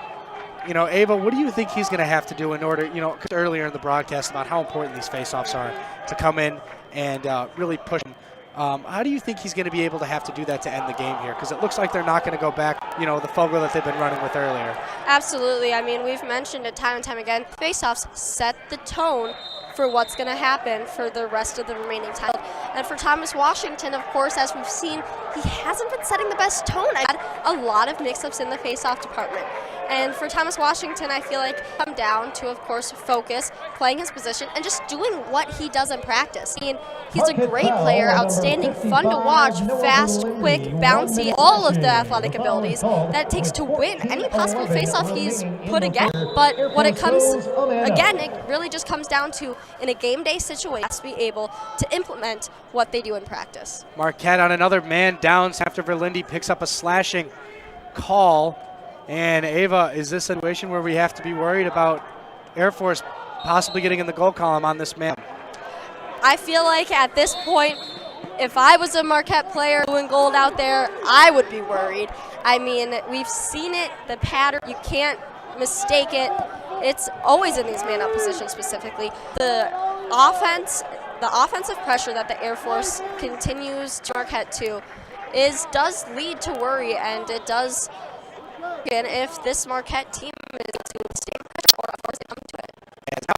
Ava, what do you think he's going to have to do in order, earlier in the broadcast about how important these face-offs are to come in and really push him. How do you think he's going to be able to have to do that to end the game here? Because it looks like they're not going to go back, the Fogo that they've been running with earlier. Absolutely. I mean, we've mentioned it time and time again. Face-offs set the tone for what's going to happen for the rest of the remaining time. And for Thomas Washington, of course, as we've seen, he hasn't been setting the best tone. I had a lot of mix-ups in the face-off department. And for Thomas Washington, I feel like come down to, of course, focus, playing his position, and just doing what he does in practice. I mean, he's a great player, outstanding, fun to watch, fast, quick, bouncy, all of the athletic abilities that it takes to win any possible face-off he's put against. But when it comes, again, it really just comes down to, in a game day situation, to be able to implement what they do in practice. Marquette on another man down after Verlinde picks up a slashing call. And Ava, is this a situation where we have to be worried about Air Force possibly getting in the goal column on this man? I feel like at this point, if I was a Marquette player doing gold out there, I would be worried. I mean, we've seen it, the pattern, you can't mistake it. It's always in these man-up positions specifically. The offensive pressure that the Air Force continues to Marquette to does lead to worry, and it does. And if this Marquette team is to withstand pressure, or of course they come to it. And now